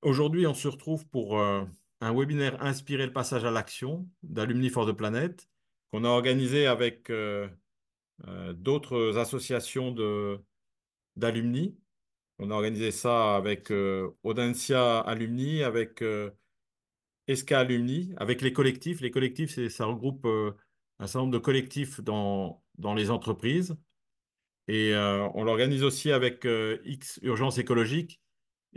Aujourd'hui, on se retrouve pour un webinaire inspiré le passage à l'action d'Alumni for the Planet qu'on a organisé avec d'autres associations d'alumni. On a organisé ça avec Audencia Alumni, avec ESCA Alumni, avec les collectifs. Les collectifs, ça regroupe un certain nombre de collectifs dans les entreprises. Et on l'organise aussi avec X Urgence écologique.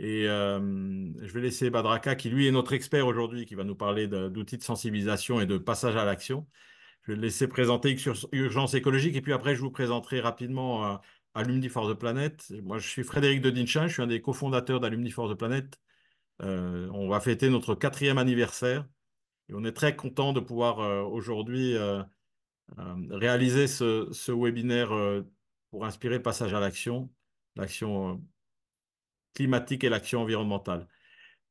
Et je vais laisser Badraka, qui lui est notre expert aujourd'hui, qui va nous parler d'outils de sensibilisation et de passage à l'action. Je vais le laisser présenter Urgence écologique. Et puis après, je vous présenterai rapidement Alumni for the Planet. Moi, je suis Frédéric Dedinchin, je suis un des cofondateurs d'Alumni for the Planet. On va fêter notre 4e anniversaire. Et on est très content de pouvoir aujourd'hui réaliser ce webinaire pour inspirer le passage à l'action climatique et l'action environnementale.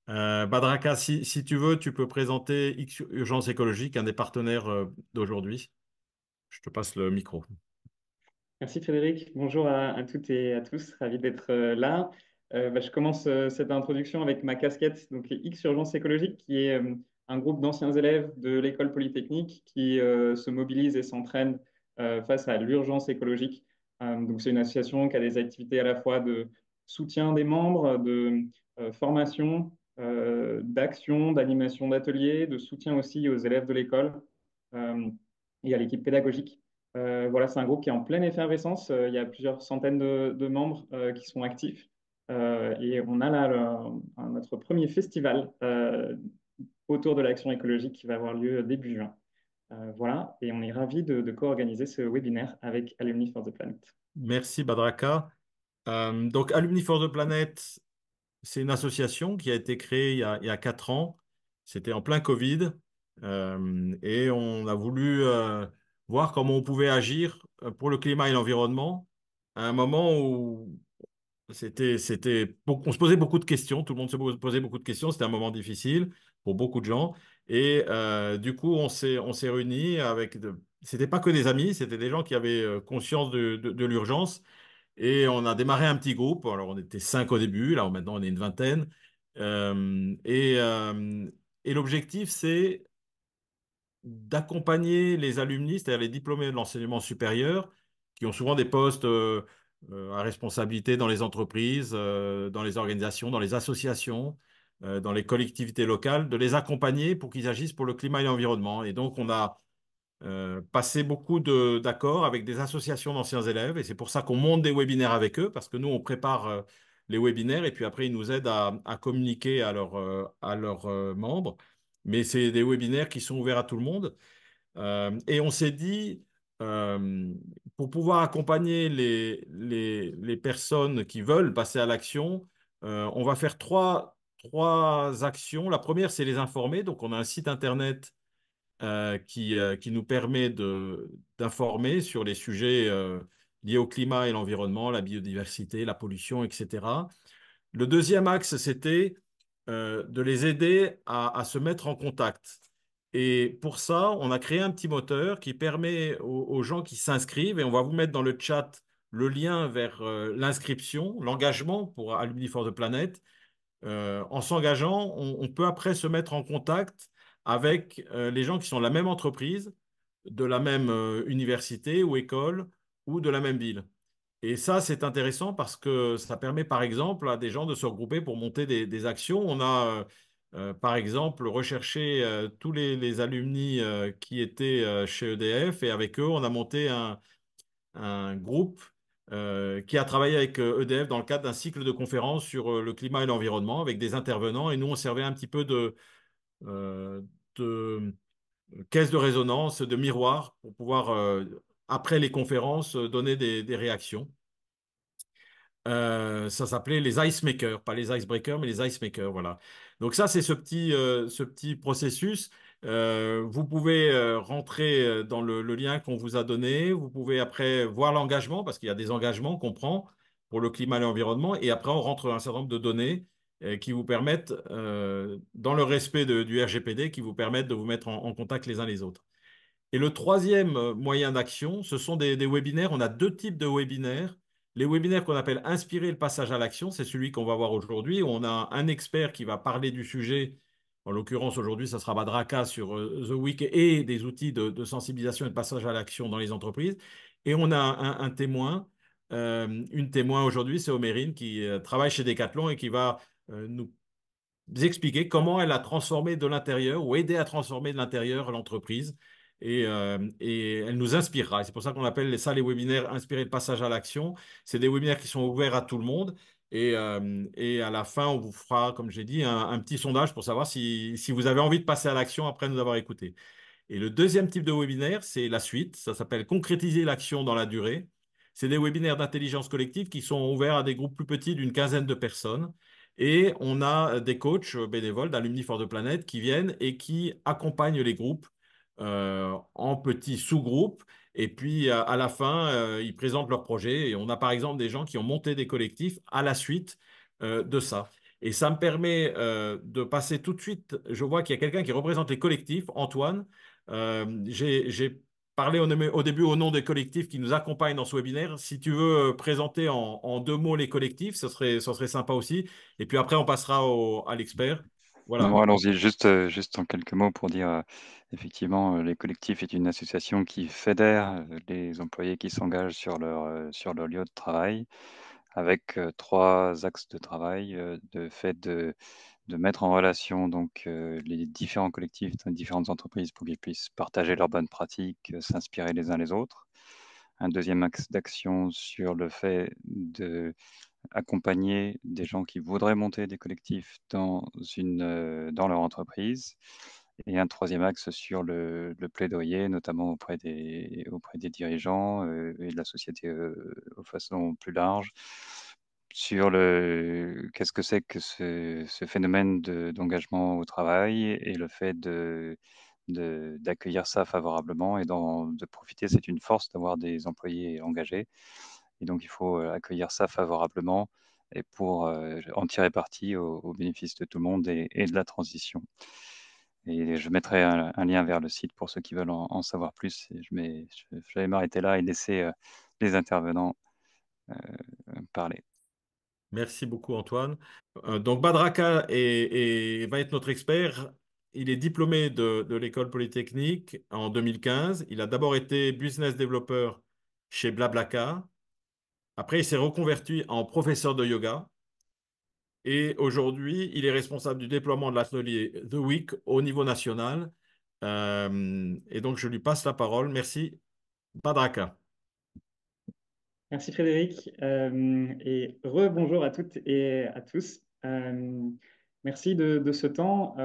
Badraka, si tu veux, tu peux présenter X Urgence écologique, un des partenaires d'aujourd'hui. Je te passe le micro. Merci Frédéric. Bonjour à toutes et à tous. Ravi d'être là. Je commence cette introduction avec ma casquette, donc X Urgence écologique, qui est un groupe d'anciens élèves de l'école polytechnique qui se mobilise et s'entraîne face à l'urgence écologique. Donc c'est une association qui a des activités à la fois de soutien des membres, de formation, d'action, d'animation d'ateliers, de soutien aussi aux élèves de l'école euh, et à l'équipe pédagogique. Voilà, c'est un groupe qui est en pleine effervescence. Il y a plusieurs centaines de membres qui sont actifs. Et on a là notre premier festival autour de l'action écologique qui va avoir lieu début juin. Voilà, et on est ravis de co-organiser ce webinaire avec Alumni for the Planet. Merci, Badraka. Donc, Alumni for the Planet, c'est une association qui a été créée il y a 4 ans. C'était en plein Covid. Et on a voulu voir comment on pouvait agir pour le climat et l'environnement à un moment où on se posait beaucoup de questions. Tout le monde se posait beaucoup de questions. C'était un moment difficile pour beaucoup de gens. Et du coup, on s'est réunis c'était pas que des amis, c'était des gens qui avaient conscience de l'urgence. Et on a démarré un petit groupe. Alors, on était 5 au début. Là, maintenant, on est une vingtaine. Euh, et euh, et l'objectif, c'est d'accompagner les alumni, c'est-à-dire les diplômés de l'enseignement supérieur, qui ont souvent des postes à responsabilité dans les entreprises, dans les organisations, dans les associations, dans les collectivités locales, de les accompagner pour qu'ils agissent pour le climat et l'environnement. Et donc, on a passé beaucoup d'accords avec des associations d'anciens élèves, et c'est pour ça qu'on monte des webinaires avec eux, parce que nous, on prépare les webinaires, et puis après, ils nous aident à communiquer à leurs membres. Mais c'est des webinaires qui sont ouverts à tout le monde. Et on s'est dit, euh, pour pouvoir accompagner les personnes qui veulent passer à l'action, on va faire trois actions. La première, c'est les informer. Donc, on a un site internet qui nous permet d'informer sur les sujets liés au climat et l'environnement, la biodiversité, la pollution, etc. Le deuxième axe, c'était de les aider à se mettre en contact. Et pour ça, on a créé un petit moteur qui permet aux gens qui s'inscrivent, et on va vous mettre dans le chat le lien vers l'inscription, l'engagement pour Alumni for the Planet. En s'engageant, on peut après se mettre en contact avec les gens qui sont de la même entreprise, de la même université ou école ou de la même ville. Et ça, c'est intéressant parce que ça permet, par exemple, à des gens de se regrouper pour monter des actions. On a, par exemple, recherché tous les alumni qui étaient chez EDF, et avec eux, on a monté un groupe qui a travaillé avec EDF dans le cadre d'un cycle de conférences sur le climat et l'environnement avec des intervenants. Et nous, on servait un petit peu euh, de caisse de résonance, de miroir pour pouvoir, après les conférences, donner des réactions. Ça s'appelait les ice makers, pas les icebreakers, mais les ice makers, voilà. Donc ça, c'est ce petit processus. Vous pouvez rentrer dans le lien qu'on vous a donné. Vous pouvez après voir l'engagement, parce qu'il y a des engagements qu'on prend pour le climat et l'environnement. Et après, on rentre un certain nombre de données qui vous permettent, dans le respect du RGPD, qui vous permettent de vous mettre en contact les uns les autres. Et le troisième moyen d'action, ce sont des webinaires. On a deux types de webinaires. les webinaires qu'on appelle inspirer le passage à l'action, c'est celui qu'on va voir aujourd'hui. On a un expert qui va parler du sujet. En l'occurrence, aujourd'hui, ça sera Badraka sur The Week et des outils de sensibilisation et de passage à l'action dans les entreprises. Et on a un témoin, une témoin aujourd'hui, c'est Omérine, qui travaille chez Decathlon et qui va nous expliquer comment elle a transformé de l'intérieur ou aidé à transformer de l'intérieur l'entreprise. Et elle nous inspirera. Et c'est pour ça qu'on appelle ça les webinaires inspirés de passage à l'action. C'est des webinaires qui sont ouverts à tout le monde. Et à la fin, on vous fera, comme j'ai dit, un petit sondage pour savoir si vous avez envie de passer à l'action après nous avoir écoutés. Et le deuxième type de webinaire, c'est la suite. Ça s'appelle concrétiser l'action dans la durée. C'est des webinaires d'intelligence collective qui sont ouverts à des groupes plus petits d'une quinzaine de personnes. Et on a des coachs bénévoles d'Alumni for the Planet qui viennent et qui accompagnent les groupes en petits sous-groupes. Et puis à la fin, ils présentent leur projet. Et on a par exemple des gens qui ont monté des collectifs à la suite de ça. Et ça me permet de passer tout de suite. Je vois qu'il y a quelqu'un qui représente les collectifs, Antoine. J'ai parlé au début au nom des collectifs qui nous accompagnent dans ce webinaire. Si tu veux présenter en deux mots les collectifs, ce serait sympa aussi. Et puis après, on passera à l'expert. Non, Voilà. allons-y, juste en quelques mots pour dire, effectivement, les collectifs est une association qui fédère les employés qui s'engagent sur leur lieu de travail avec 3 axes de travail, de fait de mettre en relation donc les différents collectifs dans les différentes entreprises pour qu'ils puissent partager leurs bonnes pratiques, s'inspirer les uns les autres. Un deuxième axe d'action sur le fait de accompagner des gens qui voudraient monter des collectifs dans leur entreprise. Et un troisième axe sur le plaidoyer, notamment auprès des dirigeants et de la société de façon plus large, sur qu'est-ce que c'est que ce phénomène d'engagement au travail et le fait d'accueillir ça favorablement et de profiter. C'est une force d'avoir des employés engagés. Et donc, il faut accueillir ça favorablement et pour en tirer parti au bénéfice de tout le monde et de la transition. Et je mettrai un lien vers le site pour ceux qui veulent en savoir plus. Et je vais m'arrêter là et laisser les intervenants euh, parler. Merci beaucoup, Antoine. Donc, Badraka va être notre expert. Il est diplômé de l'école polytechnique en 2015. Il a d'abord été business developer chez Blablacar. Après, il s'est reconverti en professeur de yoga. Et aujourd'hui, il est responsable du déploiement de l'atelier The Week au niveau national. Et donc, je lui passe la parole. Merci, Badraka. Merci Frédéric et rebonjour à toutes et à tous. Merci de ce temps.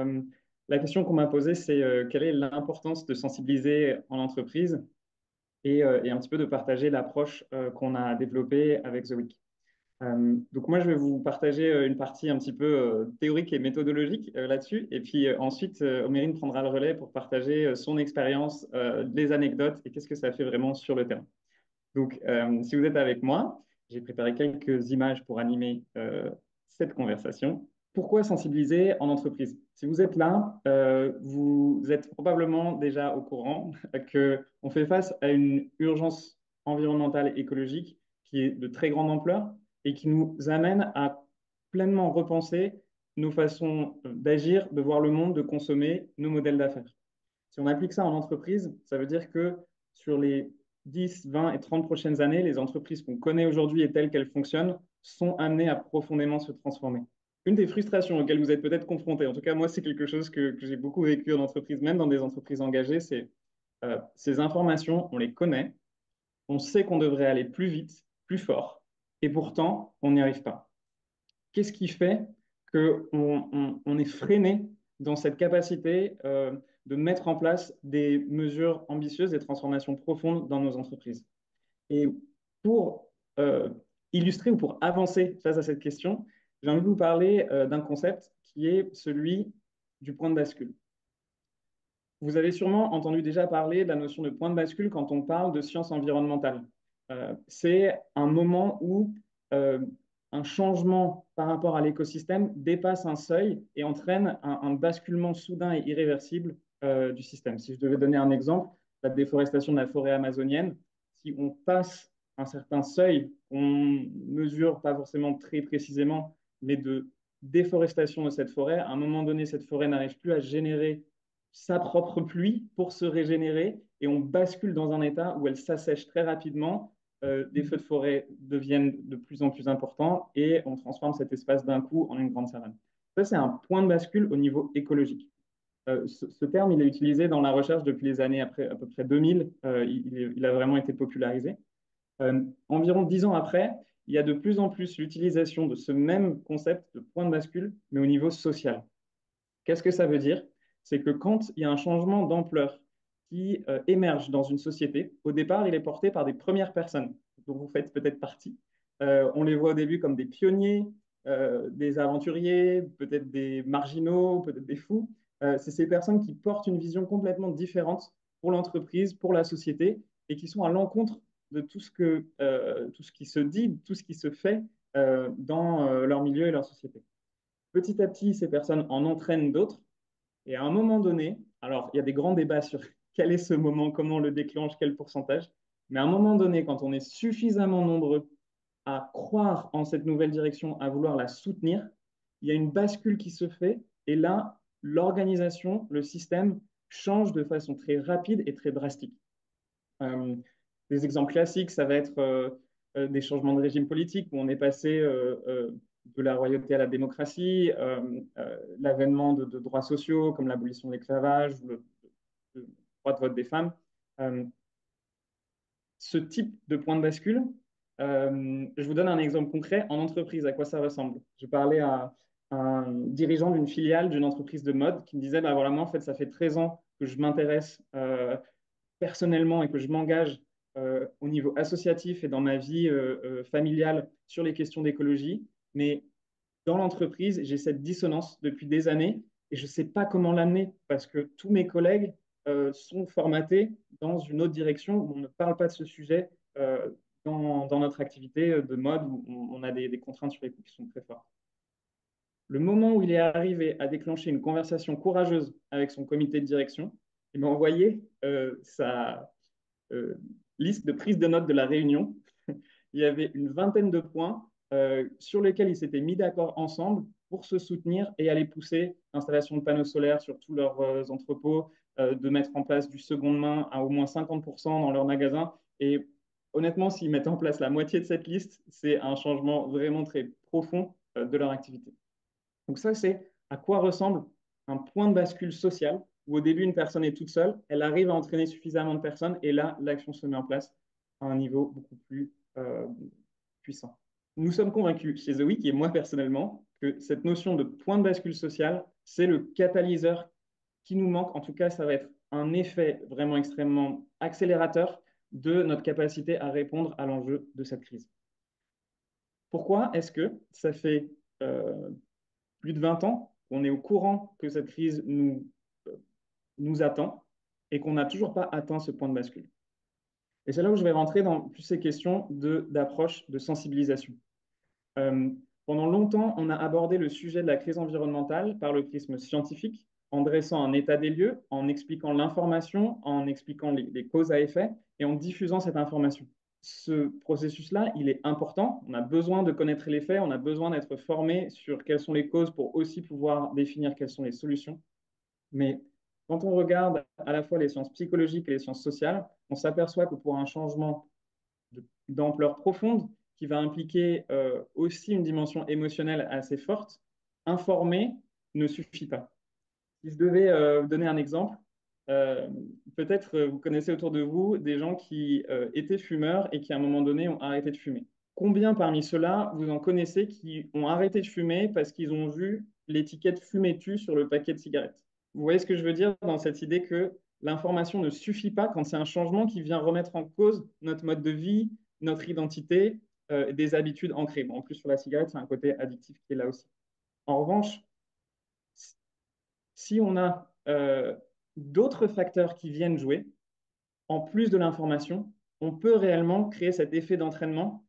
La question qu'on m'a posée, c'est quelle est l'importance de sensibiliser en entreprise et un petit peu de partager l'approche qu'on a développée avec The Week. Donc moi, je vais vous partager une partie un petit peu théorique et méthodologique là-dessus. Et puis ensuite, Omérine prendra le relais pour partager son expérience, les anecdotes et qu'est-ce que ça fait vraiment sur le terrain. Donc, si vous êtes avec moi, j'ai préparé quelques images pour animer cette conversation. Pourquoi sensibiliser en entreprise? Si vous êtes là, vous êtes probablement déjà au courant qu'on fait face à une urgence environnementale et écologique qui est de très grande ampleur et qui nous amène à pleinement repenser nos façons d'agir, de voir le monde, de consommer, nos modèles d'affaires. Si on applique ça en entreprise, ça veut dire que sur les 10, 20 et 30 prochaines années, les entreprises qu'on connaît aujourd'hui et telles qu'elles fonctionnent sont amenées à profondément se transformer. Une des frustrations auxquelles vous êtes peut-être confrontés, en tout cas moi c'est quelque chose que j'ai beaucoup vécu en entreprise, même dans des entreprises engagées, c'est ces informations, on les connaît, on sait qu'on devrait aller plus vite, plus fort, et pourtant on n'y arrive pas. Qu'est-ce qui fait qu'on est freiné dans cette capacité de mettre en place des mesures ambitieuses, des transformations profondes dans nos entreprises? Et pour illustrer ou pour avancer face à cette question, j'ai envie de vous parler d'un concept qui est celui du point de bascule. Vous avez sûrement entendu déjà parler de la notion de point de bascule quand on parle de sciences environnementales. C'est un moment où euh, un changement par rapport à l'écosystème dépasse un seuil et entraîne un basculement soudain et irréversible du système. Si je devais donner un exemple, la déforestation de la forêt amazonienne, si on passe un certain seuil qu'on mesure pas forcément très précisément, mais de déforestation de cette forêt. À un moment donné, cette forêt n'arrive plus à générer sa propre pluie pour se régénérer et on bascule dans un état où elle s'assèche très rapidement. Des feux de forêt deviennent de plus en plus importants et on transforme cet espace d'un coup en une grande savane. Ça, c'est un point de bascule au niveau écologique. Ce terme, il est utilisé dans la recherche depuis les années après, à peu près 2000. Il a vraiment été popularisé. Environ 10 ans après, il y a de plus en plus l'utilisation de ce même concept de point de bascule, mais au niveau social. Qu'est-ce que ça veut dire? C'est que quand il y a un changement d'ampleur qui émerge dans une société, au départ, il est porté par des premières personnes, dont vous faites peut-être partie. On les voit au début comme des pionniers, des aventuriers, peut-être des marginaux, peut-être des fous. C'est ces personnes qui portent une vision complètement différente pour l'entreprise, pour la société, et qui sont à l'encontre de tout ce qui se dit, tout ce qui se fait dans leur milieu et leur société. Petit à petit, ces personnes en entraînent d'autres. Et à un moment donné, alors il y a des grands débats sur quel est ce moment, comment on le déclenche, quel pourcentage. Mais à un moment donné, quand on est suffisamment nombreux à croire en cette nouvelle direction, à vouloir la soutenir, il y a une bascule qui se fait. Et là, l'organisation, le système change de façon très rapide et très drastique. Des exemples classiques, ça va être des changements de régime politique où on est passé de la royauté à la démocratie, l'avènement de droits sociaux comme l'abolition de l'esclavage, le droit de vote des femmes. Euh, Ce type de point de bascule, je vous donne un exemple concret en entreprise, à quoi ça ressemble. Je parlais à un dirigeant d'une filiale d'une entreprise de mode qui me disait, bah voilà, moi en fait, ça fait 13 ans que je m'intéresse personnellement et que je m'engage au niveau associatif et dans ma vie familiale sur les questions d'écologie. Mais dans l'entreprise, j'ai cette dissonance depuis des années et je ne sais pas comment l'amener parce que tous mes collègues sont formatés dans une autre direction où on ne parle pas de ce sujet dans notre activité de mode où on a des contraintes sur les coûts qui sont très fortes. Le moment où il est arrivé à déclencher une conversation courageuse avec son comité de direction, il m'a envoyé sa liste de prise de notes de la réunion. Il y avait une vingtaine de points sur lesquels ils s'étaient mis d'accord ensemble pour se soutenir et aller pousser l'installation de panneaux solaires sur tous leurs entrepôts, de mettre en place du seconde main à au moins 50% dans leurs magasins. Et honnêtement, s'ils mettent en place la moitié de cette liste, c'est un changement vraiment très profond de leur activité. Donc ça, c'est à quoi ressemble un point de bascule social où au début, une personne est toute seule, elle arrive à entraîner suffisamment de personnes et là, l'action se met en place à un niveau beaucoup plus puissant. Nous sommes convaincus chez The Week, et moi personnellement, que cette notion de point de bascule social, c'est le catalyseur qui nous manque. En tout cas, ça va être un effet vraiment extrêmement accélérateur de notre capacité à répondre à l'enjeu de cette crise. Pourquoi est-ce que ça fait plus de 20 ans qu'on est au courant que cette crise nous attend et qu'on n'a toujours pas atteint ce point de bascule? Et c'est là où je vais rentrer dans plus ces questions d'approche, de sensibilisation. Euh, Pendant longtemps, on a abordé le sujet de la crise environnementale par le prisme scientifique, en dressant un état des lieux, en expliquant l'information, en expliquant les causes à effet et en diffusant cette information. Ce processus-là, il est important. On a besoin de connaître les faits, on a besoin d'être formé sur quelles sont les causes pour aussi pouvoir définir quelles sont les solutions. Mais quand on regarde à la fois les sciences psychologiques et les sciences sociales, on s'aperçoit que pour un changement d'ampleur profonde, qui va impliquer aussi une dimension émotionnelle assez forte, informer ne suffit pas. Si je devais donner un exemple, euh, peut-être vous connaissez autour de vous des gens qui étaient fumeurs et qui à un moment donné ont arrêté de fumer. Combien parmi ceux-là vous en connaissez qui ont arrêté de fumer parce qu'ils ont vu l'étiquette "fumez-tu" sur le paquet de cigarettes? Vous voyez ce que je veux dire dans cette idée que l'information ne suffit pas quand c'est un changement qui vient remettre en cause notre mode de vie, notre identité, des habitudes ancrées. Bon, en plus, sur la cigarette, c'est un côté addictif qui est là aussi. En revanche, si on a d'autres facteurs qui viennent jouer, en plus de l'information, on peut réellement créer cet effet d'entraînement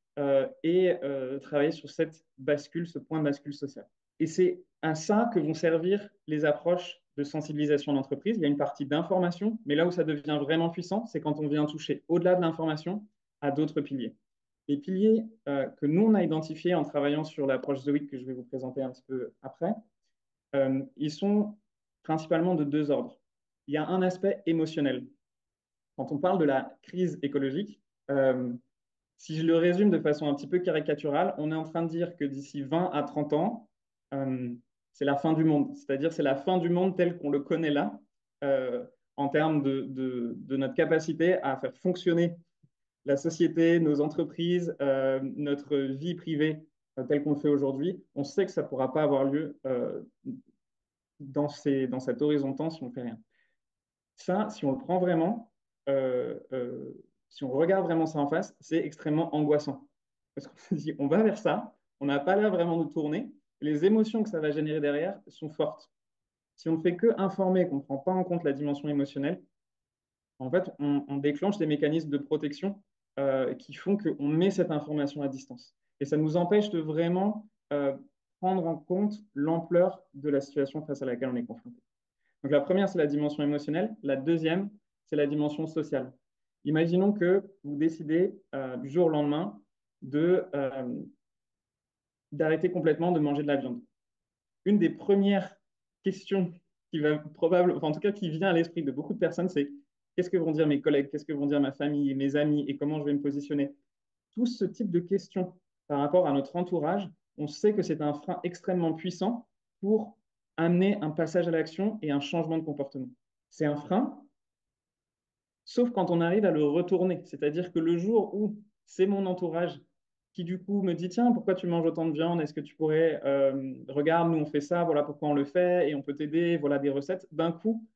et travailler sur cette bascule, ce point de bascule social. Et c'est à ça que vont servir les approches de sensibilisation d'entreprise. Il y a une partie d'information, mais là où ça devient vraiment puissant, c'est quand on vient toucher au-delà de l'information à d'autres piliers. Les piliers que nous, on a identifiés en travaillant sur l'approche Zoïque que je vais vous présenter un petit peu après, ils sont principalement de deux ordres. Il y a un aspect émotionnel. Quand on parle de la crise écologique, si je le résume de façon un petit peu caricaturale, on est en train de dire que d'ici 20 à 30 ans, c'est la fin du monde. C'est-à-dire c'est la fin du monde tel qu'on le connaît là, euh, en termes de notre capacité à faire fonctionner la société, nos entreprises, notre vie privée telle qu'on le fait aujourd'hui. On sait que ça ne pourra pas avoir lieu dans cet horizon de temps si on ne fait rien. Ça, si on le prend vraiment, si on regarde vraiment ça en face, c'est extrêmement angoissant. Parce qu'on se dit, on va vers ça, on n'a pas l'air vraiment de tourner, les émotions que ça va générer derrière sont fortes. Si on ne fait que informer, qu'on ne prend pas en compte la dimension émotionnelle, en fait, on déclenche des mécanismes de protection qui font qu'on met cette information à distance. Et ça nous empêche de vraiment prendre en compte l'ampleur de la situation face à laquelle on est confronté. Donc la première, c'est la dimension émotionnelle. La deuxième, c'est la dimension sociale. Imaginons que vous décidez du jour au lendemain d'arrêter complètement de manger de la viande. Une des premières questions qui va probablement, enfin, en tout cas qui vient à l'esprit de beaucoup de personnes, c'est qu'est-ce que vont dire mes collègues, qu'est-ce que vont dire ma famille, mes amis et comment je vais me positionner. Tout ce type de questions par rapport à notre entourage, on sait que c'est un frein extrêmement puissant pour amener un passage à l'action et un changement de comportement. C'est un frein, sauf quand on arrive à le retourner. C'est-à-dire que le jour où c'est mon entourage qui du coup me dit, tiens, pourquoi tu manges autant de viande? Est-ce que tu pourrais, regarde, nous on fait ça, voilà pourquoi on le fait et on peut t'aider, voilà des recettes. D'un coup,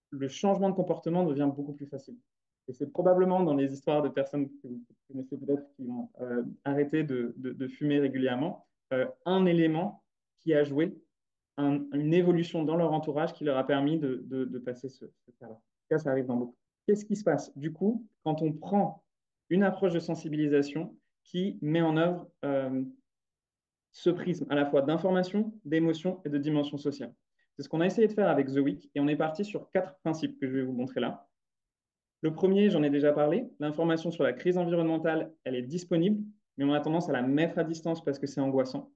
le changement de comportement devient beaucoup plus facile. Et c'est probablement dans les histoires de personnes que vous connaissez peut-être qui ont arrêté de fumer régulièrement, un élément qui a joué une évolution dans leur entourage qui leur a permis de passer ce cas-là. En tout cas, ça arrive dans beaucoup. Qu'est-ce qui se passe du coup quand on prend une approche de sensibilisation qui met en œuvre ce prisme à la fois d'information, d'émotion et de dimension sociale? C'est ce qu'on a essayé de faire avec The Week et on est parti sur 4 principes que je vais vous montrer là. Le premier, j'en ai déjà parlé, l'information sur la crise environnementale, elle est disponible, mais on a tendance à la mettre à distance parce que c'est angoissant.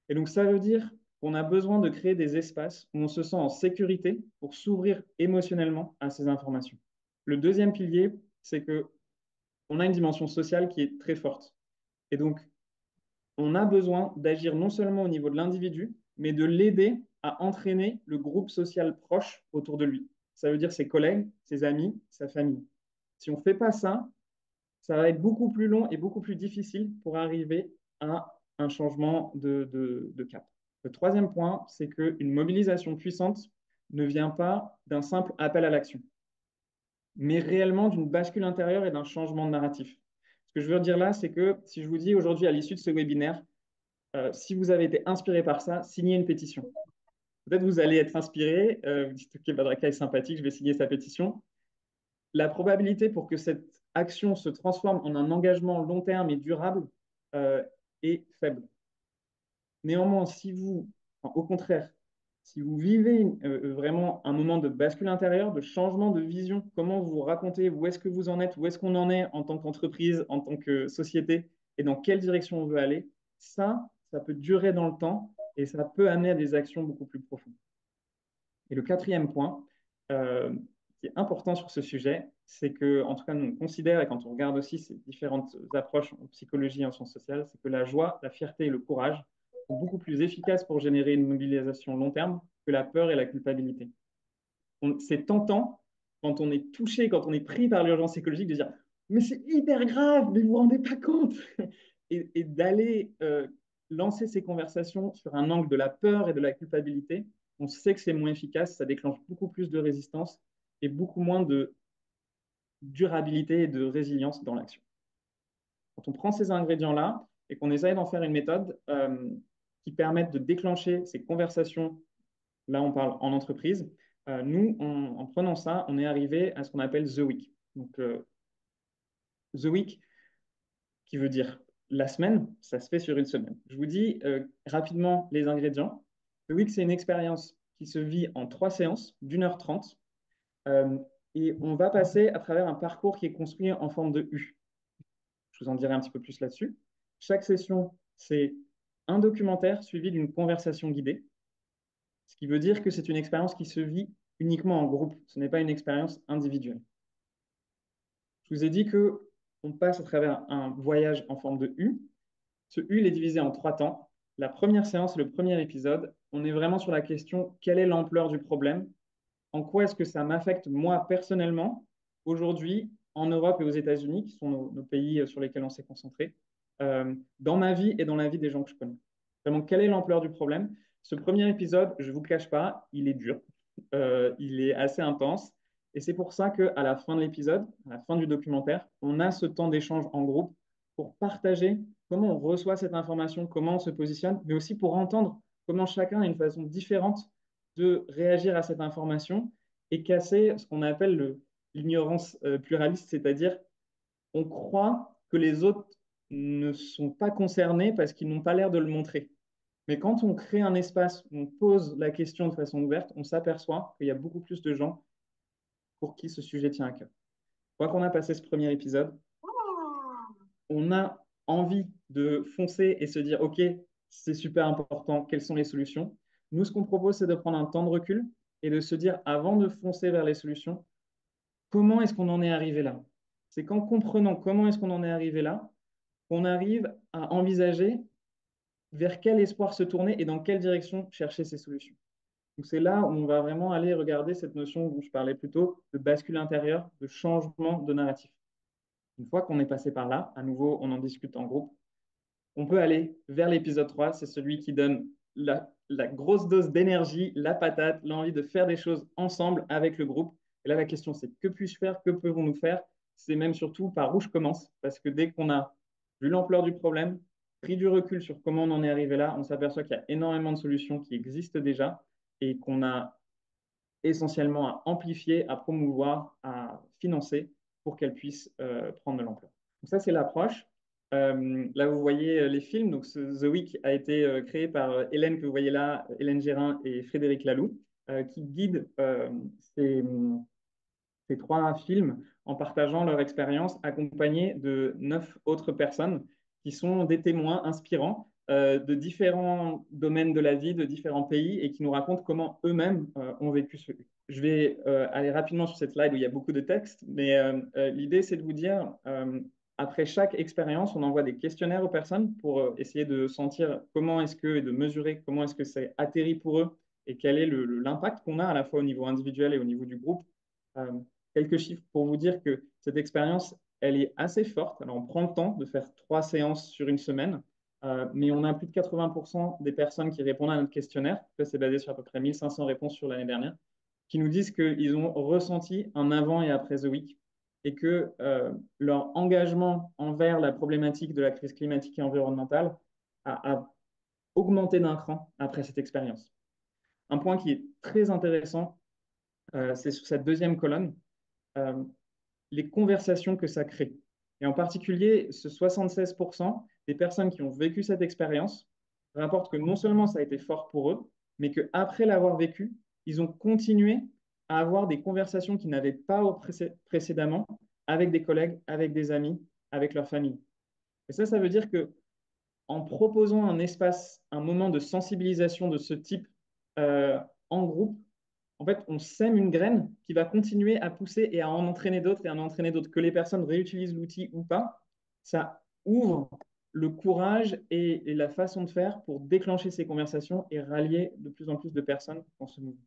Et donc, ça veut dire qu'on a besoin de créer des espaces où on se sent en sécurité pour s'ouvrir émotionnellement à ces informations. Le deuxième pilier, c'est qu'on a une dimension sociale qui est très forte. Et donc, on a besoin d'agir non seulement au niveau de l'individu, mais de l'aider à entraîner le groupe social proche autour de lui. Ça veut dire ses collègues, ses amis, sa famille. Si on ne fait pas ça, ça va être beaucoup plus long et beaucoup plus difficile pour arriver à un changement de cap. Le troisième point, c'est qu'une mobilisation puissante ne vient pas d'un simple appel à l'action, mais réellement d'une bascule intérieure et d'un changement de narratif. Ce que je veux dire là, c'est que si je vous dis aujourd'hui, à l'issue de ce webinaire, si vous avez été inspiré par ça, signez une pétition. Peut-être vous allez être inspiré, vous dites, OK, Badraka est sympathique, je vais signer sa pétition. La probabilité pour que cette action se transforme en un engagement long terme et durable est faible. Néanmoins, si vous, enfin, au contraire, si vous vivez vraiment un moment de bascule intérieure, de changement de vision, comment vous racontez, où est-ce que vous en êtes, où est-ce qu'on en est en tant qu'entreprise, en tant que société, et dans quelle direction on veut aller, ça peut durer dans le temps et ça peut amener à des actions beaucoup plus profondes. Et le quatrième point, qui est important sur ce sujet, c'est que, en tout cas, nous on considère, et quand on regarde aussi ces différentes approches en psychologie et en sciences sociales, c'est que la joie, la fierté et le courage sont beaucoup plus efficaces pour générer une mobilisation long terme que la peur et la culpabilité. C'est tentant, quand on est touché, quand on est pris par l'urgence écologique, de dire mais c'est hyper grave, mais vous vous rendez pas compte et d'aller lancer ces conversations sur un angle de la peur et de la culpabilité, on sait que c'est moins efficace, ça déclenche beaucoup plus de résistance et beaucoup moins de durabilité et de résilience dans l'action. Quand on prend ces ingrédients-là et qu'on essaye d'en faire une méthode qui permette de déclencher ces conversations, là on parle en entreprise, nous, en prenant ça, on est arrivé à ce qu'on appelle The Week. Donc, The Week, qui veut dire la semaine, ça se fait sur une semaine. Je vous dis rapidement les ingrédients. The Week, c'est une expérience qui se vit en 3 séances d'1h30. Et on va passer à travers un parcours qui est construit en forme de U. Je vous en dirai un petit peu plus là-dessus. Chaque session, c'est un documentaire suivi d'une conversation guidée, ce qui veut dire que c'est une expérience qui se vit uniquement en groupe. Ce n'est pas une expérience individuelle. Je vous ai dit qu'on passe à travers un voyage en forme de U. Ce U, il est divisé en 3 temps. La première séance, le premier épisode, on est vraiment sur la question, quelle est l'ampleur du problème? En quoi est-ce que ça m'affecte moi personnellement aujourd'hui en Europe et aux États-Unis, qui sont nos pays sur lesquels on s'est concentré, dans ma vie et dans la vie des gens que je connais. Vraiment, quelle est l'ampleur du problème? Ce premier épisode, je ne vous le cache pas, il est dur, il est assez intense. Et c'est pour ça qu'à la fin de l'épisode, à la fin du documentaire, on a ce temps d'échange en groupe pour partager comment on reçoit cette information, comment on se positionne, mais aussi pour entendre comment chacun a une façon différente de réagir à cette information et casser ce qu'on appelle l'ignorance pluraliste, c'est-à-dire on croit que les autres ne sont pas concernés parce qu'ils n'ont pas l'air de le montrer. Mais quand on crée un espace où on pose la question de façon ouverte, on s'aperçoit qu'il y a beaucoup plus de gens pour qui ce sujet tient à cœur. Une fois qu'on a passé ce premier épisode, on a envie de foncer et se dire, OK, c'est super important, quelles sont les solutions? Nous, ce qu'on propose, c'est de prendre un temps de recul et de se dire, avant de foncer vers les solutions, comment est-ce qu'on en est arrivé là? C'est qu'en comprenant comment est-ce qu'on en est arrivé là, qu'on arrive à envisager vers quel espoir se tourner et dans quelle direction chercher ces solutions. Donc c'est là où on va vraiment aller regarder cette notion dont je parlais plus tôt, de bascule intérieure, de changement de narratif. Une fois qu'on est passé par là, à nouveau, on en discute en groupe, on peut aller vers l'épisode 3, c'est celui qui donne la grosse dose d'énergie, la patate, l'envie de faire des choses ensemble avec le groupe. Et là, la question, c'est que puis-je faire? Que pouvons-nous faire? C'est même surtout par où je commence, parce que dès qu'on a vu l'ampleur du problème, pris du recul sur comment on en est arrivé là, on s'aperçoit qu'il y a énormément de solutions qui existent déjà et qu'on a essentiellement à amplifier, à promouvoir, à financer pour qu'elles puissent prendre de l'ampleur. Donc ça, c'est l'approche. Là, vous voyez les films. Donc, The Week a été créé par Hélène, que vous voyez là, Hélène Gérin et Frédéric Laloux, qui guident ces 3 films en partageant leur expérience, accompagnés de 9 autres personnes qui sont des témoins inspirants de différents domaines de la vie, de différents pays, et qui nous racontent comment eux-mêmes ont vécu ce. Je vais aller rapidement sur cette slide où il y a beaucoup de textes, mais l'idée, c'est de vous dire, après chaque expérience, on envoie des questionnaires aux personnes pour essayer de sentir comment est-ce que, et de mesurer comment est-ce que c'est atterri pour eux et quel est l'impact qu'on a à la fois au niveau individuel et au niveau du groupe. Euh, Quelques chiffres pour vous dire que cette expérience, elle est assez forte. Alors, on prend le temps de faire 3 séances sur une semaine, mais on a plus de 80% des personnes qui répondent à notre questionnaire. C'est basé sur à peu près 1500 réponses sur l'année dernière, qui nous disent qu'ils ont ressenti un avant et après The Week et que leur engagement envers la problématique de la crise climatique et environnementale a augmenté d'un cran après cette expérience. Un point qui est très intéressant, c'est sur cette deuxième colonne, les conversations que ça crée. Et en particulier, ce 76% des personnes qui ont vécu cette expérience rapportent que non seulement ça a été fort pour eux, mais qu'après l'avoir vécu, ils ont continué à avoir des conversations qu'ils n'avaient pas précédemment avec des collègues, avec des amis, avec leur famille. Et ça veut dire que en proposant un espace, un moment de sensibilisation de ce type en groupe, en fait, on sème une graine qui va continuer à pousser et à en entraîner d'autres et à en entraîner d'autres. Que les personnes réutilisent l'outil ou pas, ça ouvre le courage et la façon de faire pour déclencher ces conversations et rallier de plus en plus de personnes dans ce mouvement.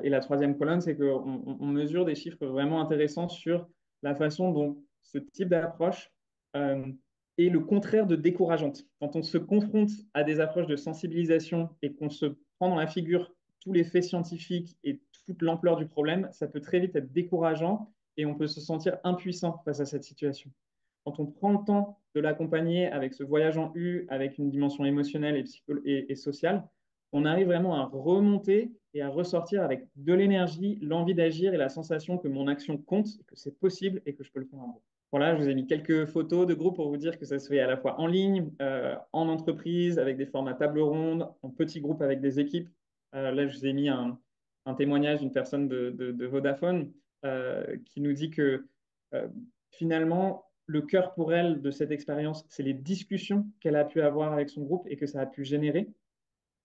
Et la troisième colonne, c'est qu'on mesure des chiffres vraiment intéressants sur la façon dont ce type d'approche est le contraire de décourageante. Quand on se confronte à des approches de sensibilisation et qu'on se prend dans la figure tous les faits scientifiques et toute l'ampleur du problème, ça peut très vite être décourageant et on peut se sentir impuissant face à cette situation. Quand on prend le temps de l'accompagner avec ce voyage en U, avec une dimension émotionnelle et sociale, on arrive vraiment à remonter et à ressortir avec de l'énergie, l'envie d'agir et la sensation que mon action compte, que c'est possible et que je peux le faire en groupe. Voilà, je vous ai mis quelques photos de groupe pour vous dire que ça se fait à la fois en ligne, en entreprise, avec des formats table ronde, en petits groupes avec des équipes. Là, je vous ai mis un témoignage d'une personne de Vodafone qui nous dit que finalement, le cœur pour elle de cette expérience, c'est les discussions qu'elle a pu avoir avec son groupe et que ça a pu générer.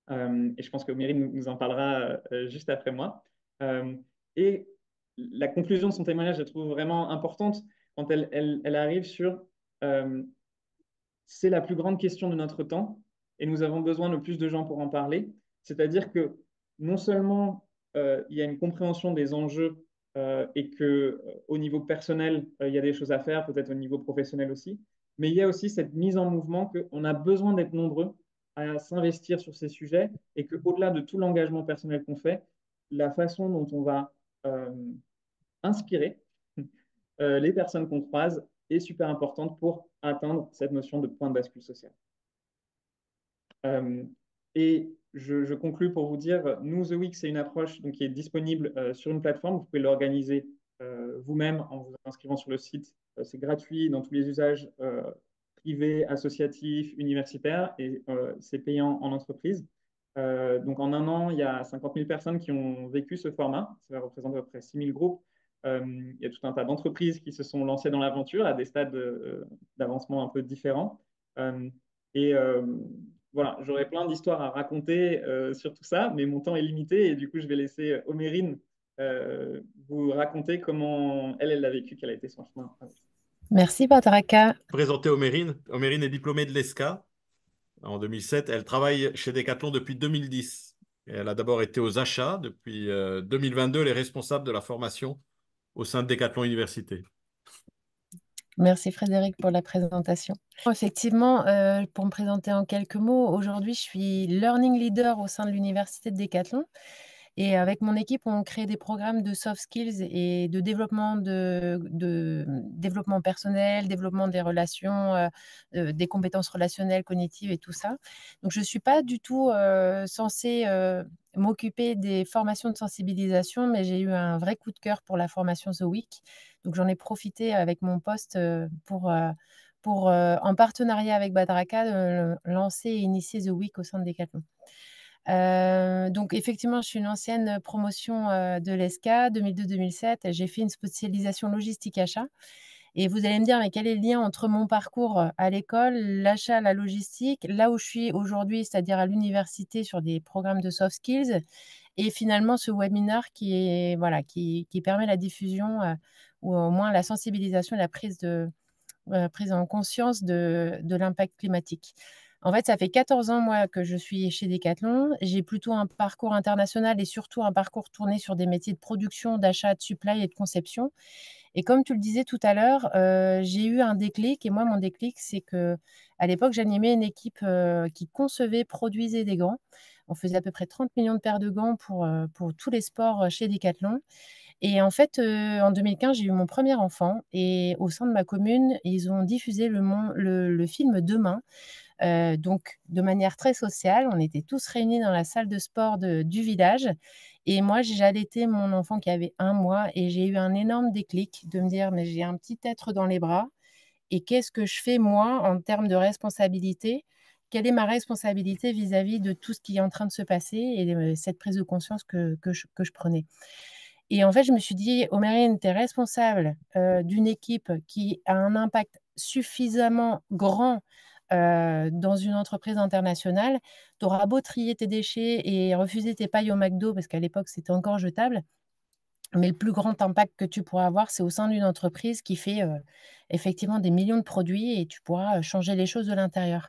Et je pense que Mérine nous en parlera juste après moi. Et la conclusion de son témoignage, je la trouve vraiment importante quand elle arrive sur euh, c'est la plus grande question de notre temps et nous avons besoin de plus de gens pour en parler. C'est-à-dire que non seulement il y a une compréhension des enjeux et que au niveau personnel, il y a des choses à faire, peut-être au niveau professionnel aussi, mais il y a aussi cette mise en mouvement qu'on a besoin d'être nombreux à s'investir sur ces sujets et qu'au-delà de tout l'engagement personnel qu'on fait, la façon dont on va euh, inspirer les personnes qu'on croise est super importante pour atteindre cette notion de point de bascule social. Euh, et je conclus pour vous dire, nous, The Week, c'est une approche donc, qui est disponible sur une plateforme. Vous pouvez l'organiser vous-même en vous inscrivant sur le site. C'est gratuit dans tous les usages privés, associatifs, universitaires et c'est payant en entreprise. Donc en un an, il y a 50 000 personnes qui ont vécu ce format. Ça représente à peu près 6 000 groupes. Il y a tout un tas d'entreprises qui se sont lancées dans l'aventure à des stades d'avancement un peu différents. Euh, et voilà, j'aurais plein d'histoires à raconter sur tout ça, mais mon temps est limité et du coup, je vais laisser Omérine vous raconter comment elle l'a vécu, quel a été son chemin. Merci, Badraka. Présenter Omérine. Omérine est diplômée de l'ESCA en 2007. Elle travaille chez Decathlon depuis 2010. Et elle a d'abord été aux achats. Depuis 2022, elle est responsable de la formation au sein de Decathlon Université. Merci Frédéric pour la présentation. Effectivement, pour me présenter en quelques mots, aujourd'hui je suis Learning Leader au sein de l'Université de Decathlon. Et avec mon équipe, on crée des programmes de soft skills et de développement, développement personnel, développement des relations, des compétences relationnelles, cognitives et tout ça. Donc, je ne suis pas du tout censée m'occuper des formations de sensibilisation, mais j'ai eu un vrai coup de cœur pour la formation The Week. Donc, j'en ai profité avec mon poste pour en partenariat avec Badraka, de lancer et initier The Week au sein de Decathlon. Donc effectivement, je suis une ancienne promotion de l'ESCA 2002-2007. J'ai fait une spécialisation logistique achat. Et vous allez me dire, mais quel est le lien entre mon parcours à l'école, l'achat, la logistique, là où je suis aujourd'hui, c'est-à-dire à l'université sur des programmes de soft skills, et finalement ce webinaire voilà, qui permet la diffusion ou au moins la sensibilisation et la prise en conscience de l'impact climatique. En fait, ça fait 14 ans, moi, que je suis chez Decathlon. J'ai plutôt un parcours international et surtout un parcours tourné sur des métiers de production, d'achat, de supply et de conception. Et comme tu le disais tout à l'heure, j'ai eu un déclic. Et moi, mon déclic, c'est que à l'époque, j'animais une équipe qui concevait, produisait des gants. On faisait à peu près 30 millions de paires de gants pour tous les sports chez Decathlon. Et en fait, en 2015, j'ai eu mon premier enfant. Et au sein de ma commune, ils ont diffusé le film Demain. Donc, de manière très sociale, on était tous réunis dans la salle de sport du village. Et moi, j'allaitais mon enfant qui avait 1 mois et j'ai eu un énorme déclic de me dire, mais j'ai un petit être dans les bras et qu'est-ce que je fais moi en termes de responsabilité? Quelle est ma responsabilité vis-à-vis de tout ce qui est en train de se passer et cette prise de conscience que je prenais? Et en fait, je me suis dit, Omérine, tu es responsable d'une équipe qui a un impact suffisamment grand dans une entreprise internationale. Tu auras beau trier tes déchets et refuser tes pailles au McDo, parce qu'à l'époque, c'était encore jetable. Mais le plus grand impact que tu pourras avoir, c'est au sein d'une entreprise qui fait effectivement des millions de produits et tu pourras changer les choses de l'intérieur.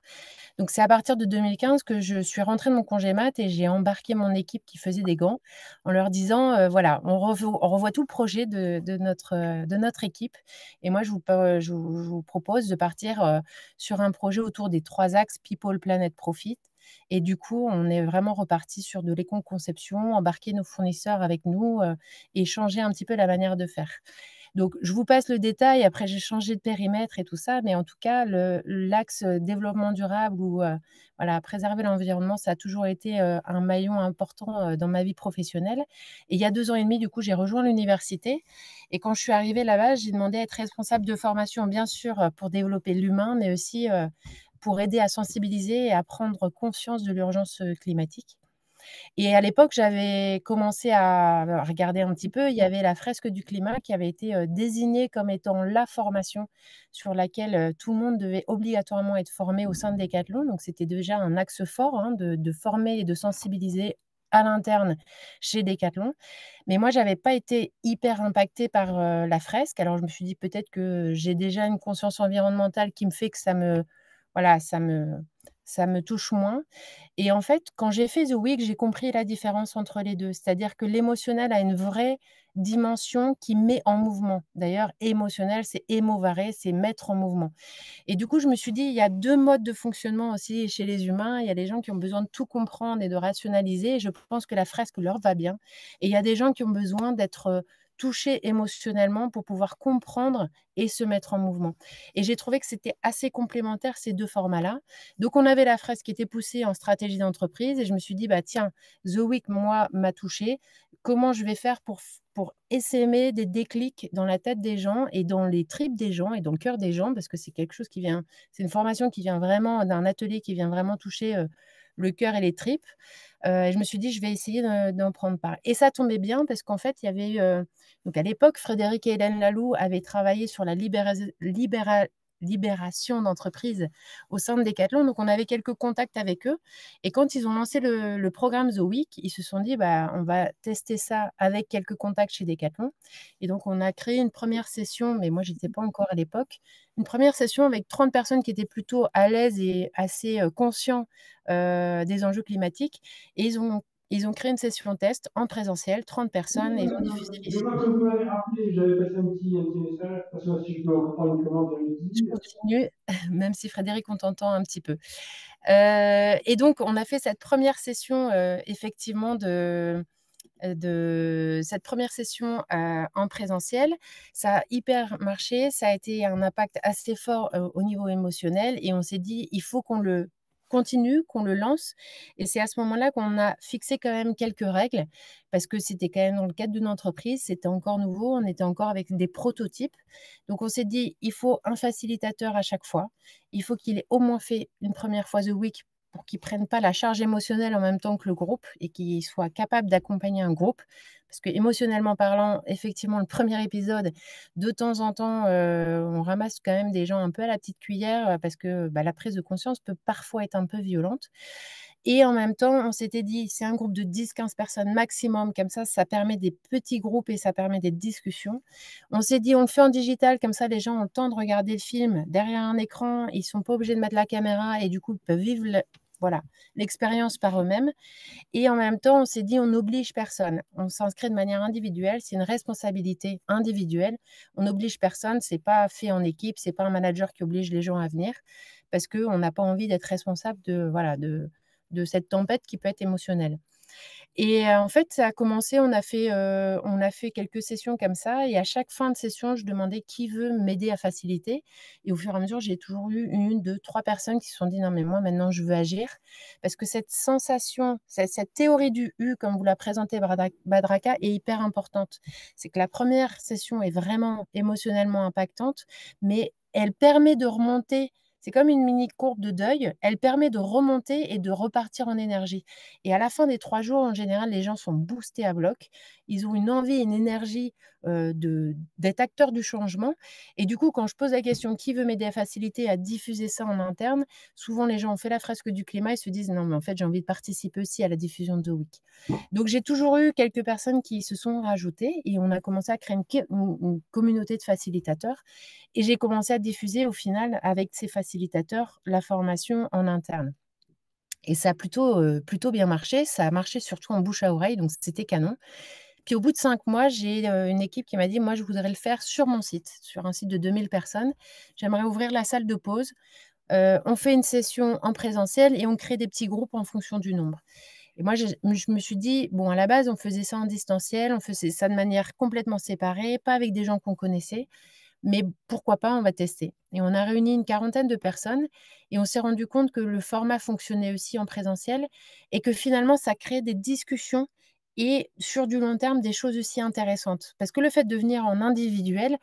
Donc, c'est à partir de 2015 que je suis rentrée de mon congé mat et j'ai embarqué mon équipe qui faisait des gants en leur disant, voilà, on revoit tout le projet de notre équipe. Et moi, je vous propose de partir sur un projet autour des 3 axes People, Planet, Profit. Et du coup, on est vraiment reparti sur de l'éco-conception, embarquer nos fournisseurs avec nous et changer un petit peu la manière de faire. Donc, je vous passe le détail. Après, j'ai changé de périmètre et tout ça. Mais en tout cas, l'axe développement durable ou voilà, préserver l'environnement, ça a toujours été un maillon important dans ma vie professionnelle. Et il y a 2 ans et demi, du coup, j'ai rejoint l'université. Et quand je suis arrivée là-bas, j'ai demandé à être responsable de formation, bien sûr, pour développer l'humain, mais aussi pour aider à sensibiliser et à prendre conscience de l'urgence climatique. Et à l'époque, j'avais commencé à regarder un petit peu. Il y avait la fresque du climat qui avait été désignée comme étant la formation sur laquelle tout le monde devait obligatoirement être formé au sein de Decathlon. Donc, c'était déjà un axe fort hein, de former et de sensibiliser à l'interne chez Decathlon. Mais moi, je n'avais pas été hyper impactée par la fresque. Alors, je me suis dit peut-être que j'ai déjà une conscience environnementale qui me fait que voilà, ça me touche moins. Et en fait, quand j'ai fait The Week, j'ai compris la différence entre les deux. C'est-à-dire que l'émotionnel a une vraie dimension qui met en mouvement. D'ailleurs, émotionnel, c'est émovare, c'est mettre en mouvement. Et du coup, je me suis dit, il y a deux modes de fonctionnement aussi chez les humains. Il y a des gens qui ont besoin de tout comprendre et de rationaliser. Et je pense que la fresque leur va bien. Et il y a des gens qui ont besoin d'être touchés émotionnellement pour pouvoir comprendre et se mettre en mouvement. Et j'ai trouvé que c'était assez complémentaire ces deux formats-là. Donc, on avait la fresque qui était poussée en stratégie d'entreprise et je me suis dit, bah, tiens, The Week, moi, m'a touchée. Comment je vais faire pour essaimer des déclics dans la tête des gens et dans les tripes des gens et dans le cœur des gens, parce que c'est quelque chose qui vient, c'est une formation qui vient vraiment d'un atelier qui vient vraiment toucher le cœur et les tripes. Et je me suis dit, je vais essayer d'en prendre part. Et ça tombait bien parce qu'en fait, il y avait eu, donc à l'époque, Frédéric et Hélène Laloux avaient travaillé sur la libération d'entreprise au sein de Decathlon. Donc, on avait quelques contacts avec eux. Et quand ils ont lancé le programme The Week, ils se sont dit, bah, on va tester ça avec quelques contacts chez Decathlon. Et donc, on a créé une première session, mais moi, je n'étais pas encore à l'époque, une première session avec 30 personnes qui étaient plutôt à l'aise et assez conscients des enjeux climatiques. Et ils ont créé une session test en présentiel, 30 personnes, et ils ont diffusé les Je vois films. que vous m'avez rappelé, j'avais passé un petit message, parce que si je peux reprendre une commande à Je midi. continue, même si Frédéric, on t'entend un petit peu. Et donc, on a fait cette première session, effectivement, de cette première session en présentiel. Ça a hyper marché, ça a été un impact assez fort au niveau émotionnel et on s'est dit, il faut qu'on le continue, qu'on le lance. Et c'est à ce moment-là qu'on a fixé quand même quelques règles parce que c'était quand même dans le cadre d'une entreprise, c'était encore nouveau, on était encore avec des prototypes. Donc on s'est dit, il faut un facilitateur à chaque fois. Il faut qu'il ait au moins fait une première fois The Week pour qu'ils ne prennent pas la charge émotionnelle en même temps que le groupe et qu'ils soient capables d'accompagner un groupe. Parce que émotionnellement parlant, effectivement, le premier épisode, de temps en temps, on ramasse quand même des gens un peu à la petite cuillère parce que bah, la prise de conscience peut parfois être un peu violente. Et en même temps, on s'était dit, c'est un groupe de 10-15 personnes maximum, comme ça permet des petits groupes et ça permet des discussions. On s'est dit, on le fait en digital, comme ça les gens ont le temps de regarder le film derrière un écran, ils ne sont pas obligés de mettre la caméra et du coup, ils peuvent vivre voilà, l'expérience par eux-mêmes. Et en même temps, on s'est dit, on n'oblige personne. On s'inscrit de manière individuelle, c'est une responsabilité individuelle. On n'oblige personne, c'est pas fait en équipe, c'est pas un manager qui oblige les gens à venir, parce qu'on n'a pas envie d'être responsable voilà, de cette tempête qui peut être émotionnelle. Et en fait, ça a commencé, on a fait quelques sessions comme ça et à chaque fin de session, je demandais qui veut m'aider à faciliter et au fur et à mesure, j'ai toujours eu 1, 2, 3 personnes qui se sont dit: «Non mais moi maintenant je veux agir». Parce que cette sensation, cette théorie du U comme vous la présentez Badraka est hyper importante. C'est que la première session est vraiment émotionnellement impactante, mais elle permet de remonter. C'est comme une mini courbe de deuil, elle permet de remonter et de repartir en énergie. Et à la fin des 3 jours, en général, les gens sont boostés à bloc. Ils ont une envie, une énergie d'être acteurs du changement. Et du coup, quand je pose la question qui veut m'aider à faciliter, à diffuser ça en interne, souvent les gens ont fait la fresque du climat et se disent non, mais en fait, j'ai envie de participer aussi à la diffusion de The Week. Donc, j'ai toujours eu quelques personnes qui se sont rajoutées et on a commencé à créer une communauté de facilitateurs. Et j'ai commencé à diffuser au final avec ces facilitateurs la formation en interne. Et ça a plutôt bien marché. Ça a marché surtout en bouche à oreille, donc c'était canon. Puis au bout de 5 mois, j'ai une équipe qui m'a dit, moi, je voudrais le faire sur mon site, sur un site de 2000 personnes. J'aimerais ouvrir la salle de pause. On fait une session en présentiel et on crée des petits groupes en fonction du nombre. Et moi, je me suis dit, bon, à la base, on faisait ça en distanciel, on faisait ça de manière complètement séparée, pas avec des gens qu'on connaissait. Mais pourquoi pas, on va tester. Et on a réuni une quarantaine de personnes et on s'est rendu compte que le format fonctionnait aussi en présentiel et que finalement, ça crée des discussions et sur du long terme, des choses aussi intéressantes. Parce que le fait de venir en individuel,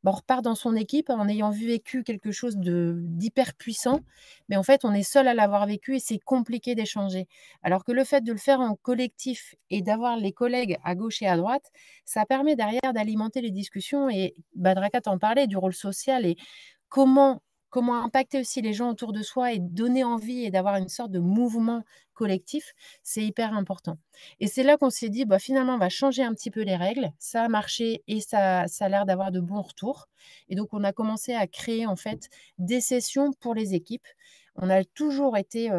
on repart dans son équipe en ayant vécu quelque chose d'hyper puissant, mais en fait, on est seul à l'avoir vécu et c'est compliqué d'échanger. Alors que le fait de le faire en collectif et d'avoir les collègues à gauche et à droite, ça permet derrière d'alimenter les discussions. Et Badraka t'en parlait du rôle social et comment, comment impacter aussi les gens autour de soi et donner envie et d'avoir une sorte de mouvement collectif, c'est hyper important. Et c'est là qu'on s'est dit, bah, finalement, on va changer un petit peu les règles. Ça a marché et ça a l'air d'avoir de bons retours. Et donc, on a commencé à créer en fait des sessions pour les équipes. On a toujours été